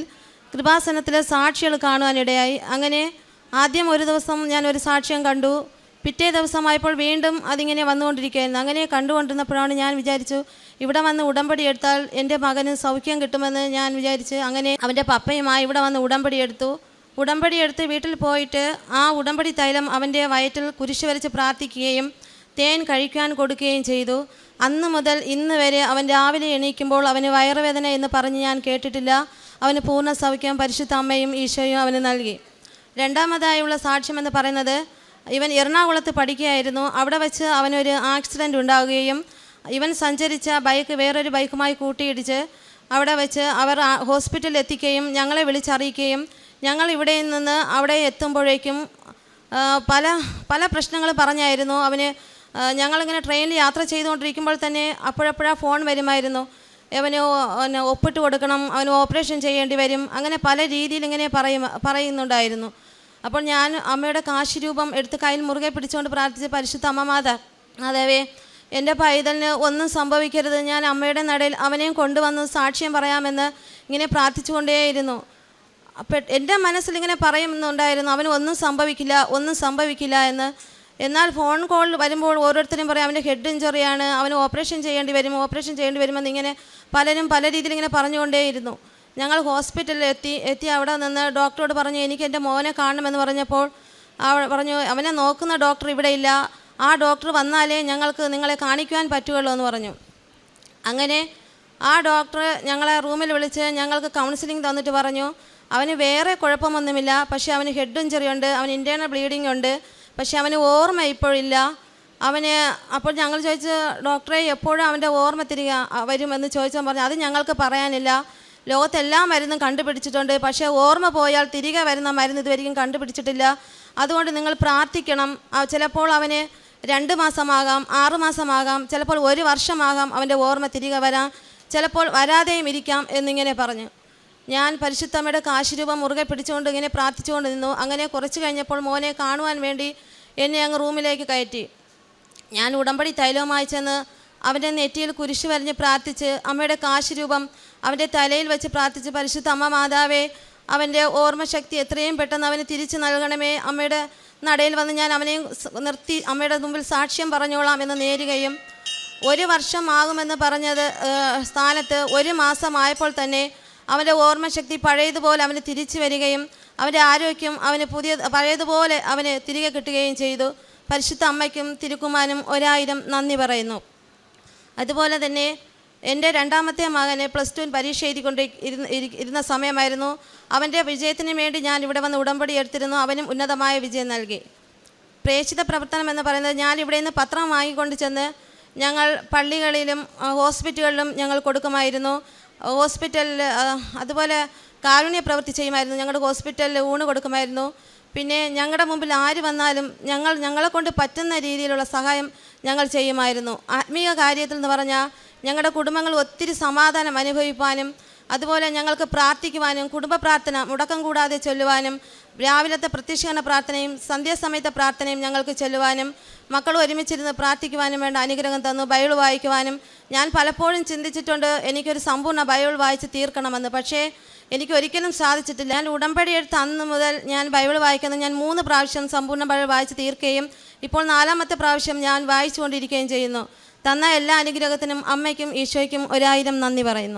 കൃപാസനത്തിലെ സാക്ഷികൾ കാണുവാനിടയായി. അങ്ങനെ ആദ്യം ഒരു ദിവസം ഞാൻ ഒരു സാക്ഷ്യം കണ്ടു. പിറ്റേ ദിവസമായപ്പോൾ വീണ്ടും അതിങ്ങനെ വന്നുകൊണ്ടിരിക്കുകയായിരുന്നു. അങ്ങനെ കണ്ടുകൊണ്ടിരുന്നപ്പോഴാണ് ഞാൻ വിചാരിച്ചു, ഇവിടെ വന്ന് ഉടമ്പടി എടുത്താൽ എൻ്റെ മകന് സൗഖ്യം കിട്ടുമെന്ന് ഞാൻ വിചാരിച്ച് അങ്ങനെ അവൻ്റെ പപ്പയുമായി ഇവിടെ വന്ന് ഉടമ്പടി എടുത്തു. ഉടമ്പടി എടുത്ത് വീട്ടിൽ പോയിട്ട് ആ ഉടമ്പടി തൈലം അവൻ്റെ വയറ്റിൽ കുരിശ് വരച്ച് പ്രാർത്ഥിക്കുകയും തേൻ കഴിക്കാൻ കൊടുക്കുകയും ചെയ്തു. അന്ന് മുതൽ ഇന്ന് വരെ അവൻ രാവിലെ എണീക്കുമ്പോൾ അവന് വയറുവേദന എന്ന് പറഞ്ഞ് ഞാൻ കേട്ടിട്ടില്ല. അവന് പൂർണ്ണ സൗഖ്യം പരിശുദ്ധ അമ്മയും ഈശോയും അവന് നൽകി. രണ്ടാമതായുള്ള സാക്ഷ്യമെന്ന് പറയുന്നത്, ഇവൻ എറണാകുളത്ത് പഠിക്കുകയായിരുന്നു. അവിടെ വെച്ച് അവനൊരു ആക്സിഡൻ്റ് ഉണ്ടാവുകയും ഇവൻ സഞ്ചരിച്ച ബൈക്ക് വേറൊരു ബൈക്കുമായി കൂട്ടിയിടിച്ച് അവിടെ വെച്ച് അവർ ഹോസ്പിറ്റലിൽ എത്തിക്കുകയും ഞങ്ങളെ വിളിച്ചറിയിക്കുകയും ഞങ്ങൾ ഇവിടെ നിന്ന് അവിടെ എത്തുമ്പോഴേക്കും പല പല പ്രശ്നങ്ങൾ പറഞ്ഞായിരുന്നു അവന്. ഞങ്ങളിങ്ങനെ ട്രെയിനിൽ യാത്ര ചെയ്തുകൊണ്ടിരിക്കുമ്പോൾ തന്നെ അപ്പോഴപ്പോഴാ ഫോൺ വരുമായിരുന്നു, അവന് ഒപ്പിട്ട് കൊടുക്കണം, അവന് ഓപ്പറേഷൻ ചെയ്യേണ്ടി വരും, അങ്ങനെ പല രീതിയിൽ ഇങ്ങനെ പറയുന്നുണ്ടായിരുന്നു. അപ്പോൾ ഞാൻ അമ്മയുടെ കാശി രൂപം എടുത്ത് കയ്യിൽ മുറുകെ പിടിച്ചുകൊണ്ട് പ്രാർത്ഥിച്ച്, പരിശുദ്ധ അമ്മ മാതാവേ, എൻ്റെ പൈതലിന് ഒന്നും സംഭവിക്കരുത്, ഞാൻ അമ്മയുടെ നടയിൽ അവനെയും കൊണ്ടുവന്ന് സാക്ഷ്യം പറയാമെന്ന് ഇങ്ങനെ പ്രാർത്ഥിച്ചുകൊണ്ടേയിരുന്നു. അപ്പം എൻ്റെ മനസ്സിലിങ്ങനെ പറയുന്നുണ്ടായിരുന്നു, അവന് ഒന്നും സംഭവിക്കില്ല എന്ന്. എന്നാൽ ഫോൺ കോൾ വരുമ്പോൾ ഓരോരുത്തരും പറയും അവൻ്റെ ഹെഡ് ഇഞ്ചുറിയാണ്, അവന് ഓപ്പറേഷൻ ചെയ്യേണ്ടി വരുമെന്ന് ഇങ്ങനെ പലരും പല രീതിയിൽ ഇങ്ങനെ പറഞ്ഞുകൊണ്ടേയിരുന്നു. ഞങ്ങൾ ഹോസ്പിറ്റലിൽ എത്തി അവിടെ നിന്ന് ഡോക്ടറോട് പറഞ്ഞു, എനിക്ക് എൻ്റെ മോനെ കാണണമെന്ന് പറഞ്ഞപ്പോൾ പറഞ്ഞു, അവനെ നോക്കുന്ന ഡോക്ടർ ഇവിടെ ഇല്ല, ആ ഡോക്ടർ വന്നാലേ ഞങ്ങൾക്ക് നിങ്ങളെ കാണിക്കുവാൻ പറ്റുകയുള്ളൂ എന്ന് പറഞ്ഞു. അങ്ങനെ ആ ഡോക്ടർ ഞങ്ങളെ റൂമിൽ വിളിച്ച് ഞങ്ങൾക്ക് കൗൺസിലിംഗ് തന്നിട്ട് പറഞ്ഞു, അവന് വേറെ കുഴപ്പമൊന്നുമില്ല, പക്ഷേ അവന് ഹെഡ് ഇഞ്ചുറി ഉണ്ട്, അവന് ഇൻറ്റേർണൽ ബ്ലീഡിംഗ് ഉണ്ട്, പക്ഷേ അവന് ഓർമ്മ ഇപ്പോഴില്ല. അപ്പോൾ ഞങ്ങൾ ചോദിച്ചു, ഡോക്ടറെ എപ്പോഴും അവൻ്റെ ഓർമ്മ തിരികെ വരുമെന്ന് ചോദിച്ചാൽ പറഞ്ഞു, അത് ഞങ്ങൾക്ക് പറയാനില്ല, ലോകത്തെല്ലാ മരുന്നും കണ്ടുപിടിച്ചിട്ടുണ്ട്, പക്ഷേ ഓർമ്മ പോയാൽ തിരികെ വരുന്ന മരുന്ന് ഇതുവരെയും കണ്ടുപിടിച്ചിട്ടില്ല, അതുകൊണ്ട് നിങ്ങൾ പ്രാർത്ഥിക്കണം. ചിലപ്പോൾ അവന് 2 മാസമാകാം, 6 മാസമാകാം, ചിലപ്പോൾ 1 വർഷമാകാം അവൻ്റെ ഓർമ്മ തിരികെ വരാം, ചിലപ്പോൾ വരാതെയും ഇരിക്കാം എന്നിങ്ങനെ പറഞ്ഞു. ഞാൻ പരിശുദ്ധമ്മയുടെ കാശിരൂപം മുറുകെ പിടിച്ചുകൊണ്ട് ഇങ്ങനെ പ്രാർത്ഥിച്ചുകൊണ്ട് നിന്നു. അങ്ങനെ കുറച്ച് കഴിഞ്ഞപ്പോൾ മോനെ കാണുവാൻ വേണ്ടി എന്നെ അങ്ങ് റൂമിലേക്ക് കയറ്റി. ഞാൻ ഉടമ്പടി തൈലവുമായി ചെന്ന് അവൻ്റെ നെറ്റിയിൽ കുരിശ് വരഞ്ഞ് പ്രാർത്ഥിച്ച് അമ്മയുടെ കാശിരൂപം അവൻ്റെ തലയിൽ വെച്ച് പ്രാർത്ഥിച്ച്, പരിശുദ്ധ അമ്മ മാതാവേ, അവൻ്റെ ഓർമ്മശക്തി എത്രയും പെട്ടെന്ന് അവന് തിരിച്ചു നൽകണമേ, അമ്മയുടെ നടയിൽ വന്ന് ഞാൻ അവനെയും നിർത്തി അമ്മയുടെ മുമ്പിൽ സാക്ഷ്യം പറഞ്ഞോളാം എന്ന് നേരുകയും 1 വർഷമാകുമെന്ന് പറഞ്ഞത് സ്ഥാനത്ത് 1 മാസമായപ്പോൾ തന്നെ അവൻ്റെ ഓർമ്മശക്തി പഴയതുപോലെ അവന് തിരിച്ചു വരികയും അവൻ്റെ ആരോഗ്യം അവന് പഴയതുപോലെ അവന് തിരികെ കിട്ടുകയും ചെയ്തു. പരിശുദ്ധ അമ്മയ്ക്കും തിരുക്കുമാനും 1000 നന്ദി പറയുന്നു. അതുപോലെ തന്നെ എൻ്റെ രണ്ടാമത്തെ മകന് +2 പരീക്ഷ എഴുതിക്കൊണ്ട് ഇരുന്ന സമയമായിരുന്നു. അവൻ്റെ വിജയത്തിന് വേണ്ടി ഞാൻ ഇവിടെ വന്ന് ഉടമ്പടി എടുത്തിരുന്നു. അവനും ഉന്നതമായ വിജയം നൽകി. പ്രേക്ഷിത പ്രവർത്തനം എന്ന് പറയുന്നത്, ഞാൻ ഇവിടെ നിന്ന് പത്രം വാങ്ങിക്കൊണ്ട് ചെന്ന് ഞങ്ങൾ പള്ളികളിലും ഹോസ്പിറ്റലുകളിലും ഞങ്ങൾ കൊടുക്കുമായിരുന്നു. ഹോസ്പിറ്റലിൽ അതുപോലെ കാരുണ്യ പ്രവൃത്തി ചെയ്യുമായിരുന്നു. ഞങ്ങളുടെ ഹോസ്പിറ്റലിൽ ഊണ് കൊടുക്കുമായിരുന്നു. പിന്നെ ഞങ്ങളുടെ മുമ്പിൽ ആര് വന്നാലും ഞങ്ങളെ കൊണ്ട് പറ്റുന്ന രീതിയിലുള്ള സഹായം ഞങ്ങൾ ചെയ്യുമായിരുന്നു. ആത്മീയ കാര്യത്തിൽ എന്ന് പറഞ്ഞാൽ ഞങ്ങളുടെ കുടുംബങ്ങൾ ഒത്തിരി സമാധാനം അനുഭവിപ്പാനും അതുപോലെ ഞങ്ങൾക്ക് പ്രാർത്ഥിക്കുവാനും കുടുംബ പ്രാർത്ഥന മുടക്കം കൂടാതെ ചൊല്ലുവാനും രാവിലത്തെ പ്രത്യക്ഷീകരണ പ്രാർത്ഥനയും സന്ധ്യാസമയത്തെ പ്രാർത്ഥനയും ഞങ്ങൾക്ക് ചൊല്ലുവാനും മക്കൾ ഒരുമിച്ചിരുന്ന് പ്രാർത്ഥിക്കുവാനും വേണ്ട അനുഗ്രഹം തന്നു. ബൈബിൾ വായിക്കുവാനും ഞാൻ പലപ്പോഴും ചിന്തിച്ചിട്ടുണ്ട് എനിക്കൊരു സമ്പൂർണ്ണ ബൈബിൾ വായിച്ച് തീർക്കണമെന്ന്. പക്ഷേ എനിക്കൊരിക്കലും സാധിച്ചിട്ടില്ല. ഞാൻ ഉടമ്പടി എടുത്ത അന്ന് മുതൽ ഞാൻ ബൈബിൾ വായിക്കുന്നത് ഞാൻ 3 പ്രാവശ്യം സമ്പൂർണ്ണ ബൈബിൾ വായിച്ച് തീർക്കുകയും ഇപ്പോൾ 4ാമത്തെ പ്രാവശ്യം ഞാൻ വായിച്ചുകൊണ്ടിരിക്കുകയും ചെയ്യുന്നു. തന്ന എല്ലാ അനുഗ്രഹത്തിനും അമ്മയ്ക്കും ഈശോയ്ക്കും 1000 നന്ദി പറയുന്നു.